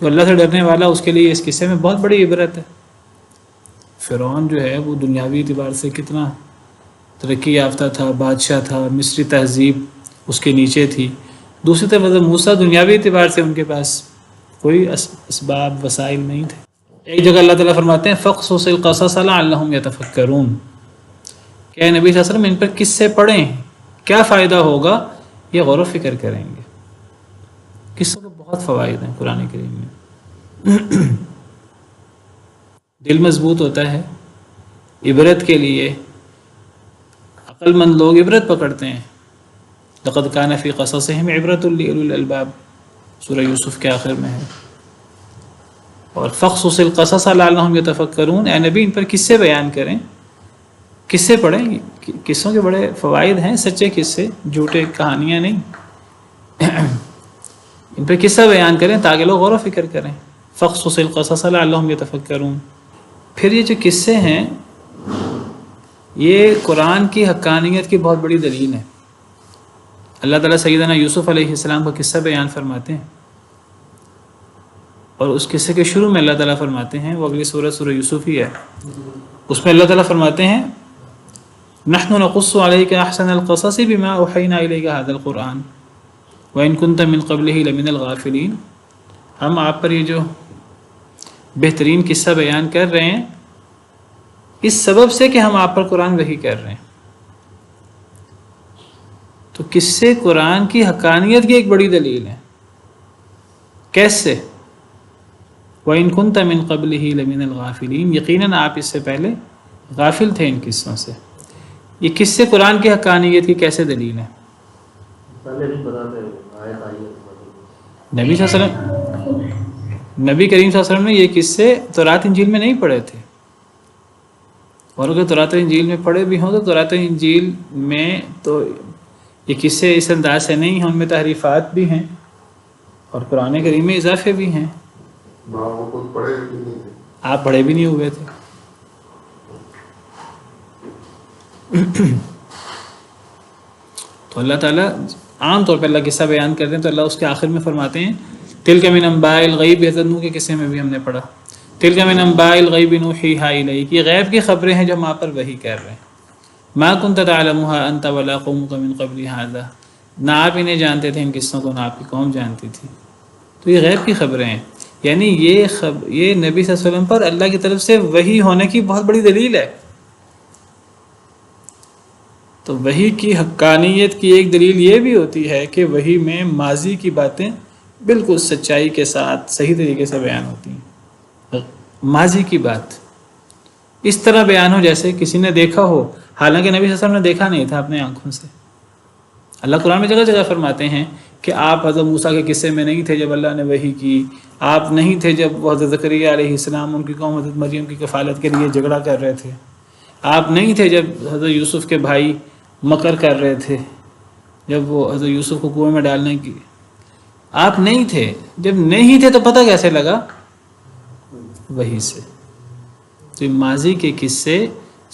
[SPEAKER 1] جو اللہ سے ڈرنے والا اس کے لیے اس قصے میں بہت بڑی عبرت ہے۔ فرعون جو ہے وہ دنیاوی اعتبار سے کتنا ترقی یافتہ تھا، بادشاہ تھا، مصری تہذیب اس کے نیچے تھی۔ دوسری طرف حضرت موسیٰ دنیاوی اعتبار سے ان کے پاس کوئی اسباب، وسائل نہیں تھے۔ ایک جگہ اللہ تعالیٰ فرماتے ہیں فَقْصُصِ الْقَصَصَ لَعَلَّهُمْ يَتَفَكَّرُونَ، کہ اے نبی صلی اللہ علیہ وسلم ان پر قصے پڑھیں، کیا فائدہ ہوگا؟ یہ غور و فکر کریں گے۔ قصوں کے بہت فوائد ہیں قرآن کریم میں۔ دل مضبوط ہوتا ہے، عبرت کے لیے عقل مند لوگ عبرت پکڑتے ہیں۔ لَقَدْ كَانَ فِي قَصَصِهِمْ عِبْرَةٌ لِأُولِي الْأَلْبَابِ سورہ یوسف کے آخر میں ہے۔ اور فَقْصُصِ الْقَصَصَ لَعَلَّهُمْ يَتَفَكَّرُونَ، اے نبی ان پر قصے بیان کریں، قصے پڑھیں، قصوں کے بڑے فوائد ہیں، سچے قصے، جھوٹے کہانیاں نہیں۔ ان پر قصہ بیان کریں تاکہ لوگ غور و فکر کریں۔ فَقْصُصِ الْقَصَصَ لَعَلَّهُمْ يَتَفَكَّرُونَ۔ پھر یہ جو قصے ہیں یہ قرآن کی حقانیت کی بہت بڑی دلیل ہے۔ اللہ تعالیٰ سیدنا یوسف علیہ السلام کا قصہ بیان فرماتے ہیں، اور اس قصے کے شروع میں اللہ تعالیٰ فرماتے ہیں، وہ اگلی سورہ یوسف ہی ہے، اس میں اللہ تعالیٰ فرماتے ہیں نحن نقص عليك احسن القصص بما اوحينا اليك هذا القرآن وان كنت من قبله لمن الغافلين، ہم آپ پر یہ جو بہترین قصہ بیان کر رہے ہیں اس سبب سے کہ ہم آپ پر قرآن وحی کر رہے ہیں۔ تو قصے قرآن کی حقانیت کی ایک بڑی دلیل ہے۔ کیسے؟ وَإِن كُنْتَ مِن قَبْلِهِ لَمِنَ الْغَافِلِينَ، یقیناً آپ اس سے پہلے غافل تھے ان قصوں سے۔ یہ قصے قرآن کی حقانیت کی کیسے دلیل ہے؟ نبی صلی اللہ علیہ وسلم، نبی کریم صلی اللہ علیہ وسلم نے یہ قصے تورات انجیل میں نہیں پڑھے تھے، اور اگر تورات انجیل میں پڑھے بھی ہوں تو تورات انجیل میں تو یہ قصے اس انداز سے نہیں ہیں، ان میں تحریفات بھی ہیں اور قرآن کریم میں اضافے بھی ہیں۔ آپ پڑھے بھی نہیں ہوئے تھے۔ تو اللہ تعالیٰ عام طور پہ اللہ قصہ بیان کرتے ہیں تو اللہ اس کے آخر میں فرماتے ہیں تلک من انباء الغیب، حضرت نوح کے قصے میں بھی ہم نے پڑھا تلک من انباء الغیب نوحیہا الیک، یہ غیب کی خبریں ہیں جو ہم آپ پر وحی کر رہے ہیں۔ ما کنت تعلمها انت ولا قومک من قبل ھذا، نہ آپ انہیں جانتے تھے ان قصوں کو، نہ آپ کی قوم جانتی تھی۔ تو یہ غیب کی خبریں ہیں، یعنی یہ نبی صلی اللہ علیہ وسلم پر اللہ کی طرف سے وحی ہونے کی بہت بڑی دلیل ہے۔ تو وحی کی حقانیت کی ایک دلیل یہ بھی ہوتی ہے کہ وحی میں ماضی کی باتیں بالکل سچائی کے ساتھ صحیح طریقے سے بیان ہوتی ہیں. ماضی کی بات اس طرح بیان ہو جیسے کسی نے دیکھا ہو، حالانکہ نبی صلی اللہ علیہ وسلم نے دیکھا نہیں تھا اپنے آنکھوں سے. اللہ قرآن میں جگہ جگہ فرماتے ہیں کہ آپ حضرت موسیٰ کے قصے میں نہیں تھے جب اللہ نے وحی کی، آپ نہیں تھے جب حضرت زکریا علیہ السلام ان کی قوم حضرت مریم کی کفالت کے لیے جھگڑا کر رہے تھے، آپ نہیں تھے جب حضرت یوسف کے بھائی مکر کر رہے تھے، جب وہ حضرت یوسف کو کنویں میں ڈالنے کی، آپ نہیں تھے. جب نہیں تھے تو پتہ کیسے لگا؟ وحی سے. تو ماضی کے قصے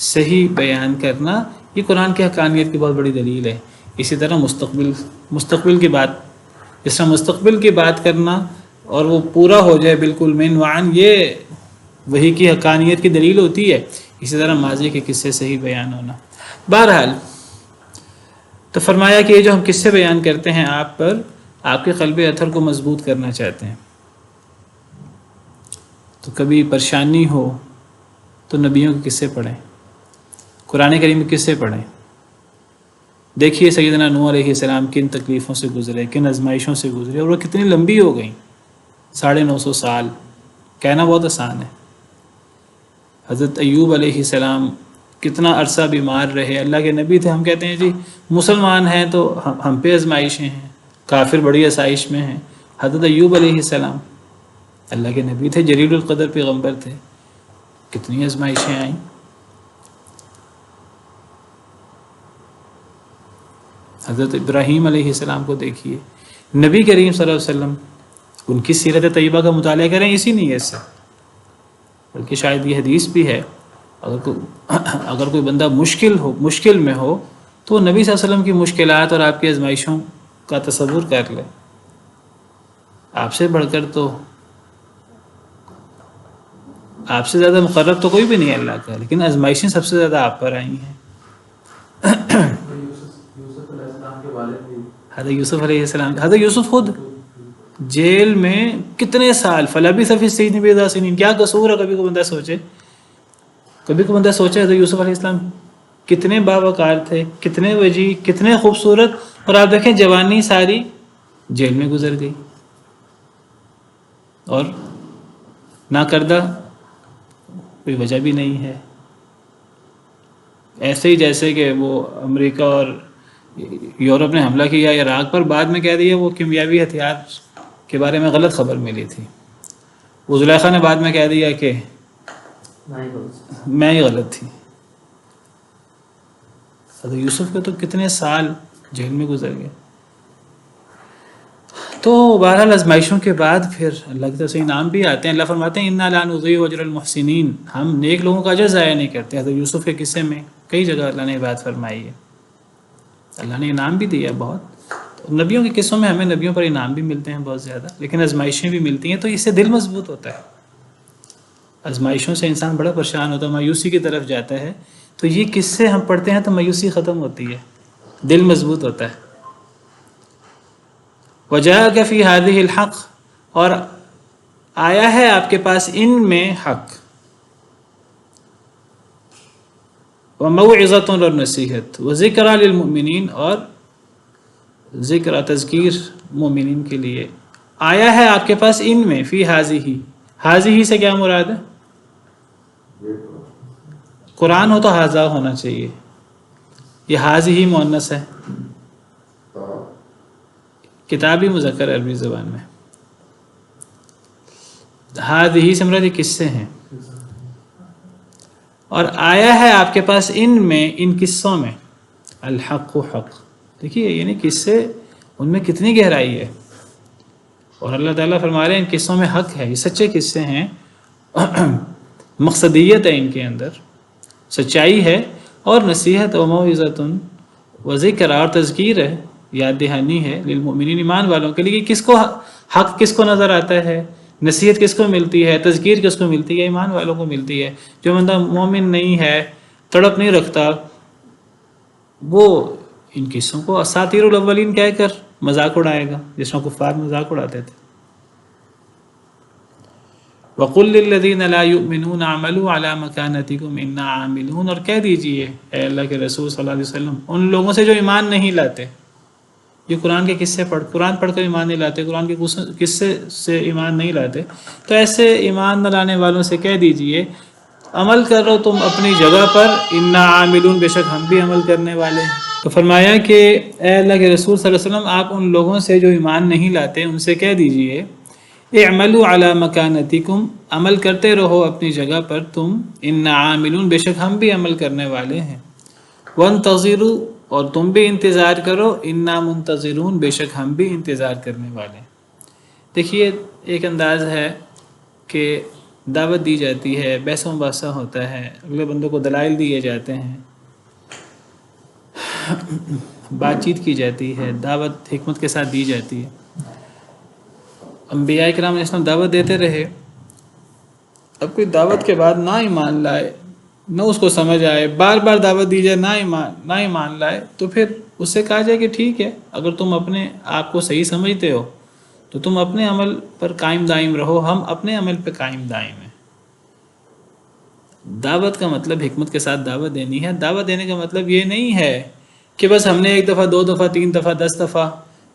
[SPEAKER 1] صحیح بیان کرنا یہ قرآن کی حقانیت کی بہت بڑی دلیل ہے. اسی طرح مستقبل کی بات، جس طرح مستقبل کی بات کرنا اور وہ پورا ہو جائے بالکل من وعن، یہ وحی کی حقانیت کی دلیل ہوتی ہے. اسی طرح ماضی کے قصے صحیح بیان ہونا. بہرحال تو فرمایا کہ یہ جو ہم قصے بیان کرتے ہیں آپ پر، آپ کے قلب اطہر کو مضبوط کرنا چاہتے ہیں. تو کبھی پریشانی ہو تو نبیوں کے قصے پڑھیں، قرآن کریم کے قصے پڑھیں. دیکھیے سیدنا نوح علیہ السلام کن تکلیفوں سے گزرے، کن آزمائشوں سے گزرے، اور وہ کتنی لمبی ہو گئیں، 950 سال. کہنا بہت آسان ہے. حضرت ایوب علیہ السلام کتنا عرصہ بیمار رہے، اللہ کے نبی تھے. ہم کہتے ہیں جی مسلمان ہیں تو ہم پہ آزمائشیں ہیں، کافر بڑی آسائش میں ہیں. حضرت ایوب علیہ السلام اللہ کے نبی تھے، جلیل القدر پیغمبر تھے، کتنی آزمائشیں آئیں. حضرت ابراہیم علیہ السلام کو دیکھیے، نبی کریم صلی اللہ علیہ وسلم ان کی سیرت طیبہ کا مطالعہ کریں اسی نیت سے، بلکہ شاید یہ حدیث بھی ہے اگر کوئی بندہ مشکل میں ہو تو نبی صلی اللہ علیہ وسلم کی مشکلات اور آپ کی آزمائشوں کا تصور کر لے. آپ سے بڑھ کر تو، آپ سے زیادہ مقرب تو کوئی بھی نہیں ہے اللہ کا، لیکن آزمائشیں سب سے زیادہ آپ پر آئی ہیں. حضرت یوسف خود جیل میں کتنے سال، فلبث فی السجن بضع سنین، کیا قصور ہے؟ کبھی کو بندہ سوچے حضرت یوسف علیہ السلام کتنے باوقار تھے، کتنے وجیح، کتنے خوبصورت، اور آپ دیکھیں جوانی ساری جیل میں گزر گئی اور نہ کردہ کوئی وجہ بھی نہیں ہے. ایسے ہی جیسے کہ وہ امریکہ اور یورپ نے حملہ کیا عراق پر، بعد میں کہہ دیا وہ کیمیاوی ہتھیار کے بارے میں غلط خبر ملی تھی. وہ زلیخا نے بعد میں کہہ دیا کہ میں ہی غلط تھی. حضرت یوسف کے تو کتنے سال جیل میں گزر گئے. تو بہرحال آزمائشوں کے بعد پھر اللہ کی طرف سے انعام بھی آتے ہیں. اللہ فرماتے ہیں انا لا نضیع اجر المحسنین، ہم نیک لوگوں کا اجر ضائع نہیں کرتے. حضرت یوسف کے قصے میں کئی جگہ اللہ نے بات فرمائی ہے. اللہ نے انعام بھی دیا بہت. نبیوں کے قصوں میں ہمیں نبیوں پر انعام بھی ملتے ہیں بہت زیادہ، لیکن آزمائشیں بھی ملتی ہیں، تو اس سے دل مضبوط ہوتا ہے. آزمائشوں سے انسان بڑا پریشان ہوتا ہے، مایوسی کی طرف جاتا ہے. تو یہ قصے ہم پڑھتے ہیں تو مایوسی ختم ہوتی ہے، دل مضبوط ہوتا ہے. وجاءک فی ہذہ الحق، اور آیا ہے آپ کے پاس ان میں حق، وموعظۃ اور نصیحت، وذکریٰ للمؤمنین، اور ذکر تذکیر مومنین کے لیے. آیا ہے آپ کے پاس ان میں، فی ہذہ، ہذہ سے کیا مراد ہے؟ قرآن ہو تو ہذا ہونا چاہیے، یہ ہذہ مؤنث ہے، کتابی مذکر عربی زبان میں. ہذہ سے مراد یہ قصے ہیں. اور آیا ہے آپ کے پاس ان میں، ان قصوں میں، الحق و حق. دیکھیے یعنی قصے، ان میں کتنی گہرائی ہے. اور اللہ تعالیٰ فرما رہے ہیں ان قصوں میں حق ہے، یہ سچے قصے ہیں، مقصدیت ہے ان کے اندر، سچائی ہے، اور نصیحت و موعظۃ و ذکر اور تذکیر ہے، یاد دہانی ہے، للمؤمنین، ایمان والوں کے لیے. کس کو حق کس کو نظر آتا ہے، نصیحت کس کو ملتی ہے، تذکیر کس کو ملتی ہے؟ ایمان والوں کو ملتی ہے. جو بندہ مومن نہیں ہے، تڑپ نہیں رکھتا، وہ ان قصوں کو اساطیر الاولین کہہ کر مذاق اڑائے گا، جس میں کفار مذاق اڑاتے تھے. وَقُلْ لِلَّذِينَ لَا يُؤْمِنُونَ اعْمَلُوا عَلَى مَكَانَتِكُمْ إِنَّا عَامِلُونَ، اور کہہ دیجئے اے اللہ کے رسول صلی اللہ علیہ وسلم ان لوگوں سے جو ایمان نہیں لاتے، یہ قرآن کے قصے قرآن پڑھ کر ایمان نہیں لاتے، قرآن کے قصے سے ایمان نہیں لاتے، تو ایسے ایمان نہ لانے والوں سے کہہ دیجئے عمل کرو تم اپنی جگہ پر، انا عاملون، بے شک ہم بھی عمل کرنے والے ہیں۔ تو فرمایا کہ اے اللہ کے رسول صلی اللہ علیہ وسلم آپ ان لوگوں سے جو ایمان نہیں لاتے ان سے کہہ دیجئے اعملوا علی مکانتکم، عمل کرتے رہو اپنی جگہ پر تم، انا عاملون، بے شک ہم بھی عمل کرنے والے ہیں، وانتظروا، اور تم بھی انتظار کرو، انا منتظرون، بے شک ہم بھی انتظار کرنے والے ہیں۔ دیکھیے ایک انداز ہے کہ دعوت دی جاتی ہے، بحث و مباحثہ ہوتا ہے، اگلے بندوں کو دلائل دیے جاتے ہیں، بات چیت کی جاتی ہے، دعوت حکمت کے ساتھ دی جاتی ہے۔ انبیاء کرام علیہ السلام دعوت دیتے رہے، اب کوئی دعوت کے بعد نہ ایمان لائے، نہ اس کو سمجھ آئے، بار بار دعوت دی جائے نہ ایمان لائے، تو پھر اس سے کہا جائے کہ ٹھیک ہے، اگر تم اپنے آپ کو صحیح سمجھتے ہو تو تم اپنے عمل پر قائم دائم رہو، ہم اپنے عمل پہ قائم دائم ہیں۔ دعوت کا مطلب حکمت کے ساتھ دعوت دینی ہے۔ دعوت دینے کا مطلب یہ نہیں ہے کہ بس ہم نے 1 دفعہ 2 دفعہ 3 دفعہ 10 دفعہ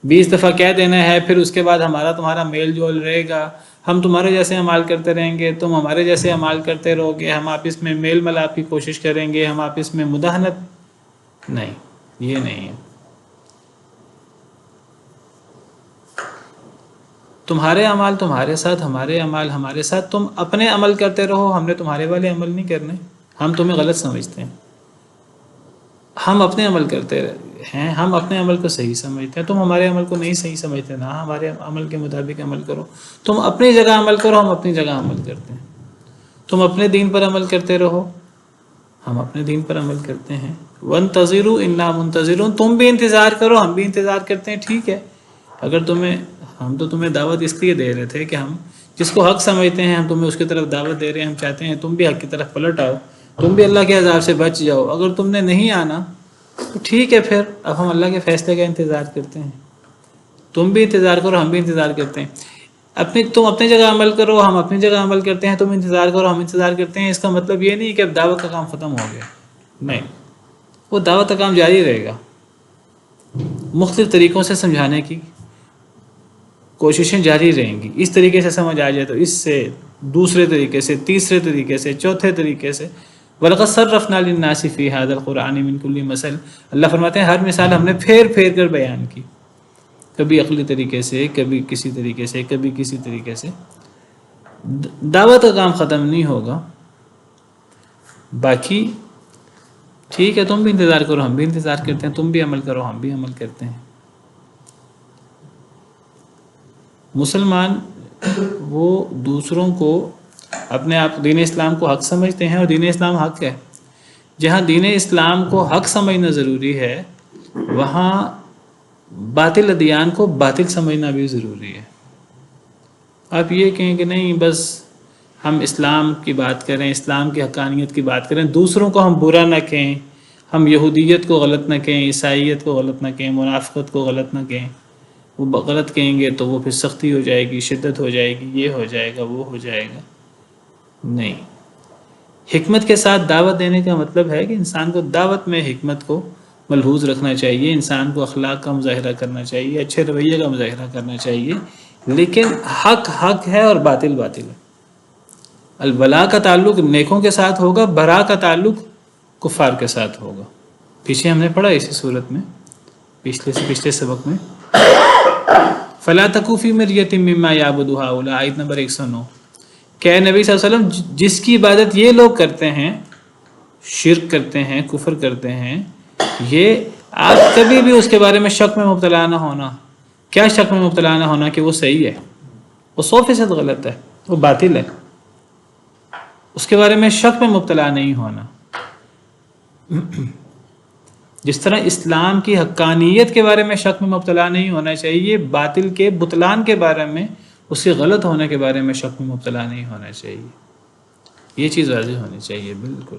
[SPEAKER 1] 20 دفعہ کہہ دینا ہے، پھر اس کے بعد ہمارا تمہارا میل جول رہے گا، ہم تمہارے جیسے اعمال کرتے رہیں گے، تم ہمارے جیسے اعمال کرتے رہو گے، ہم آپس میں میل ملاپ کی کوشش کریں گے، ہم آپس میں مداہنت، نہیں، یہ نہیں ہے۔ تمہارے اعمال تمہارے ساتھ، ہمارے اعمال ہمارے ساتھ، تم اپنے عمل کرتے رہو، ہم نے تمہارے والے عمل نہیں کرنے، ہم تمہیں غلط سمجھتے ہیں، ہم اپنے عمل کرتے ہیں، ہم اپنے عمل کو صحیح سمجھتے ہیں، تم ہمارے عمل کو نہیں صحیح سمجھتے، نہ ہمارے عمل کے مطابق عمل کرو، تم اپنی جگہ عمل کرو، ہم اپنی جگہ عمل کرتے ہیں، تم اپنے دین پر عمل کرتے رہو، ہم اپنے دین پر عمل کرتے ہیں، وانتظروا انا منتظرون، تم بھی انتظار کرو، ہم بھی انتظار کرتے ہیں، ٹھیک ہے۔ اگر ہم تو تمہیں دعوت اس لیے دے رہے تھے کہ ہم جس کو حق سمجھتے ہیں ہم تمہیں اس کی طرف دعوت دے رہے ہیں، ہم چاہتے ہیں تم بھی حق کی طرف پلٹ آؤ، تم بھی اللہ کے عذاب سے بچ جاؤ، اگر تم نے نہیں آنا تو ٹھیک ہے، پھر اب ہم اللہ کے فیصلے کا انتظار کرتے ہیں، تم بھی انتظار کرو، ہم بھی انتظار کرتے ہیں، تم اپنی جگہ عمل کرو، ہم اپنی جگہ عمل کرتے ہیں، تم انتظار کرو، ہم انتظار کرتے ہیں۔ اس کا مطلب یہ نہیں کہ اب دعوت کا کام ختم ہو گیا، نہیں، وہ دعوت کا کام جاری رہے گا، مختلف طریقوں سے سمجھانے کی کوششیں جاری رہیں گی، اس طریقے سے سمجھ آ جائے تو اس سے، دوسرے طریقے سے، تیسرے طریقے سے، چوتھے طریقے سے۔ وَلَقَدْ صَرَّفْنَا لِلنَّاسِ فِي هَذَا الْقُرْآنِ مِنْ كُلِّ مَثَلٍ، اللہ فرماتے ہیں ہر مثال ہم نے پھیر پھیر کر بیان کی، کبھی عقلی طریقے سے، کبھی کسی طریقے سے، کبھی کسی طریقے سے۔ دعوت کا کام ختم نہیں ہوگا، باقی ٹھیک ہے، تم بھی انتظار کرو، ہم بھی انتظار کرتے ہیں، تم بھی عمل کرو، ہم بھی عمل کرتے ہیں۔ مسلمان وہ دوسروں کو، اپنے آپ دین اسلام کو حق سمجھتے ہیں، اور دین اسلام حق ہے۔ جہاں دین اسلام کو حق سمجھنا ضروری ہے وہاں باطل ادیان کو باطل سمجھنا بھی ضروری ہے۔ آپ یہ کہیں کہ نہیں بس ہم اسلام کی بات کریں، اسلام کی حقانیت کی بات کریں، دوسروں کو ہم برا نہ کہیں، ہم یہودیت کو غلط نہ کہیں، عیسائیت کو غلط نہ کہیں، منافقت کو غلط نہ کہیں، وہ غلط کہیں گے تو وہ پھر سختی ہو جائے گی، شدت ہو جائے گی، یہ ہو جائے گا، وہ ہو جائے گا، نہیں۔ حکمت کے ساتھ دعوت دینے کا مطلب ہے کہ انسان کو دعوت میں حکمت کو ملحوظ رکھنا چاہیے، انسان کو اخلاق کا مظاہرہ کرنا چاہیے، اچھے رویے کا مظاہرہ کرنا چاہیے، لیکن حق حق ہے اور باطل باطل ہے۔ الولا کا تعلق نیکوں کے ساتھ ہوگا، برا کا تعلق کفار کے ساتھ ہوگا۔ پیچھے ہم نے پڑھا اسی صورت میں، پچھلے سبق میں، فلا تکو فی مریۃ مما یعبد ہؤلاء، آیت نمبر 109، کہ نبی صلی اللہ علیہ وسلم جس کی عبادت یہ لوگ کرتے ہیں، شرک کرتے ہیں، کفر کرتے ہیں، یہ آپ کبھی بھی اس کے بارے میں شک میں مبتلا نہ ہونا۔ کیا شک میں مبتلا نہ ہونا؟ کہ وہ صحیح ہے، وہ 100% غلط ہے، وہ باطل ہے، اس کے بارے میں شک میں مبتلا نہیں ہونا۔ جس طرح اسلام کی حقانیت کے بارے میں شک میں مبتلا نہیں ہونا چاہیے، باطل کے بطلان کے بارے میں، اس کے غلط ہونے کے بارے میں شک میں مبتلا نہیں ہونا چاہیے، یہ چیز واضح ہونی چاہیے بالکل۔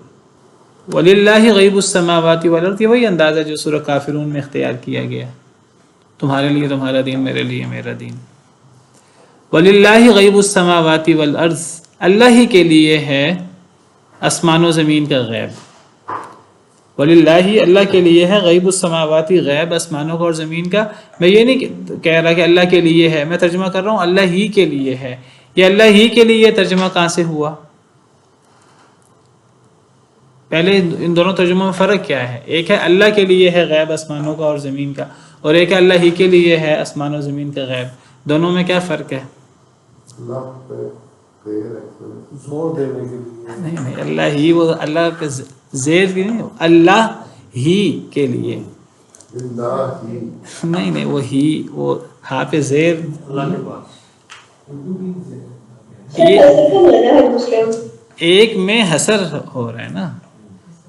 [SPEAKER 1] وَلِلَّهِ غَيْبُ السَّمَاوَاتِ وَالْأَرْضِ، یہ وہی انداز ہے جو سورہ کافرون میں اختیار کیا گیا، تمہارے لیے تمہارا دین، میرے لیے میرا دین۔ وَلِلَّهِ غَيْبُ السَّمَاوَاتِ وَالْأَرْضِ، اللہ ہی کے لیے ہے آسمان و زمین کا غیب. وَلِلَّهِ اللہ کے لیے ہے غیب السماواتی غیب آسمانوں کا اور زمین کا. میں یہ نہیں کہہ رہا کہ اللہ کے لیے ہے، میں ترجمہ کر رہا ہوں اللہ ہی کے لیے ہے. یہ اللہ ہی کے لیے ترجمہ کہاں سے ہوا؟ پہلے ان دونوں ترجموں میں فرق کیا ہے؟ ایک ہے اللہ کے لیے ہے غیب آسمانوں کا اور زمین کا، اور ایک ہے اللہ ہی کے لیے ہے آسمان و زمین کا غیب. دونوں میں کیا فرق ہے؟
[SPEAKER 2] زور دینے کے لیے
[SPEAKER 1] نہیں اللہ ہی، وہ اللہ پہ زیر کی نہیں، اللہ ہی کے لیے. نہیں وہ ہی، وہ ہاں پہ زیر.
[SPEAKER 2] اللہ کے پاس
[SPEAKER 1] یہ ایک میں حسر ہو رہا ہے نا،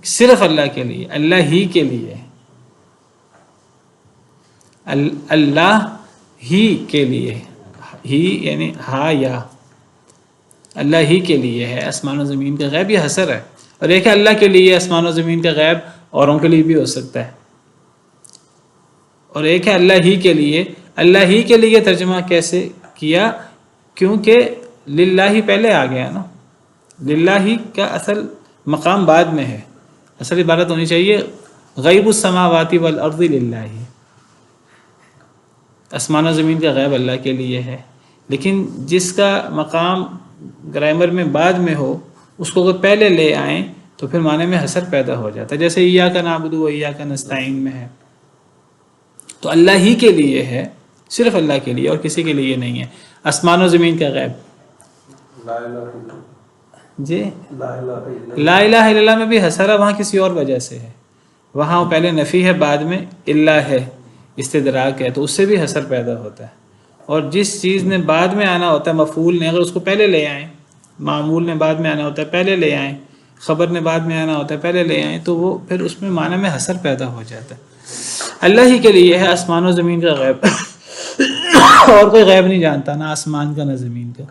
[SPEAKER 1] صرف اللہ کے لیے، اللہ ہی کے لیے، اللہ ہی کے لیے. ہی یعنی ہا یا، اللہ ہی کے لیے ہے آسمان و زمین کا غیب. یہ حسر ہے. اور ایک ہے اللہ کے لیے آسمان و زمین کا غیب، اوروں کے لیے بھی ہو سکتا ہے. اور ایک ہے اللہ ہی کے لیے. اللہ ہی کے لیے ترجمہ کیسے کیا؟ کیونکہ للہ پہلے آ گیا نا. للہ کا اصل مقام بعد میں ہے. اصل عبارت ہونی چاہیے غیب السماوات والارض للہ. آسمان و زمین کا غیب اللہ کے لیے ہے، لیکن جس کا مقام گرامر میں بعد میں ہو اس کو اگر پہلے لے آئیں تو پھر معنی میں حسر پیدا ہو جاتا ہے. جیسے ایاک نعبد و ایاک نستعین میں ہے، تو اللہ ہی کے لیے ہے، صرف اللہ کے لیے اور کسی کے لیے نہیں ہے آسمان و زمین کا غیب.
[SPEAKER 2] لا الہ الا
[SPEAKER 1] جی
[SPEAKER 2] لا الہ الا
[SPEAKER 1] لا الہ الا اللہ میں بھی حسر ہے، وہاں کسی اور وجہ سے ہے. وہاں پہلے نفی ہے، بعد میں اللہ ہے، استدراک ہے، تو اس سے بھی حسر پیدا ہوتا ہے. اور جس چیز نے بعد میں آنا ہوتا ہے، مفعول نے، اگر اس کو پہلے لے آئیں، معمول نے بعد میں آنا ہوتا ہے پہلے لے آئیں، خبر نے بعد میں آنا ہوتا ہے پہلے لے آئیں، تو وہ پھر اس میں معنی میں حسر پیدا ہو جاتا ہے. اللہ ہی کے لیے ہے آسمان و زمین کا غیب. اور کوئی غیب نہیں جانتا، نہ آسمان کا نہ زمین کا.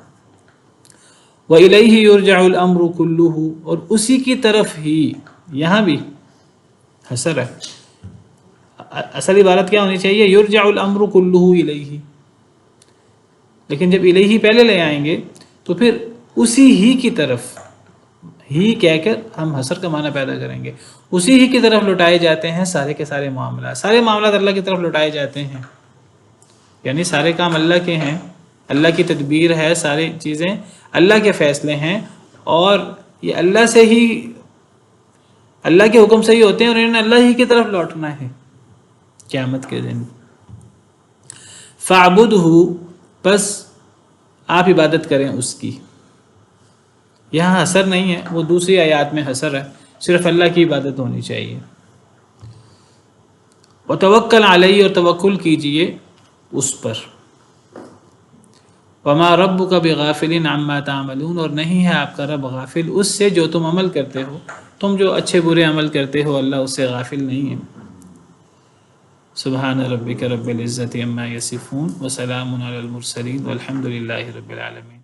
[SPEAKER 1] وَإِلَيْهِ يُرْجَعُ الْأَمْرُ كُلُّهُ، اور اسی کی طرف ہی، یہاں بھی حسر ہے. اصل عبارت کیا ہونی چاہیے؟ یرجع الامر کلہ الیہ. لیکن جب الیہ پہلے لے آئیں گے تو پھر اسی ہی کی طرف، ہی کہہ کر ہم حسر کا معنی پیدا کریں گے. اسی ہی کی طرف لوٹائے جاتے ہیں سارے کے سارے معاملات. سارے معاملات اللہ کی طرف لوٹائے جاتے ہیں، یعنی سارے کام اللہ کے ہیں، اللہ کی تدبیر ہے، ساری چیزیں اللہ کے فیصلے ہیں، اور یہ اللہ سے ہی، اللہ کے حکم سے ہی ہوتے ہیں، اور انہوں نے اللہ ہی کی طرف لوٹنا ہے قیامت کے دن. فَاعْبُدْهُ، بس آپ عبادت کریں اس کی. یہاں حسر نہیں ہے، وہ دوسری آیات میں حسر ہے، صرف اللہ کی عبادت ہونی چاہیے. وَتَوَكَّلْ عَلَيْهِ، اور توکل کیجئے اس پر. وَمَا رَبُّكَ بِغَافِلٍ عَمَّا تَعْمَلُونَ، اور نہیں ہے آپ کا رب غافل اس سے جو تم عمل کرتے ہو. تم جو اچھے برے عمل کرتے ہو اللہ اس سے غافل نہیں ہے. سبحان ربک رب العزت عما یصفون وسلام علی المرسلین والحمد للہ رب العالمین.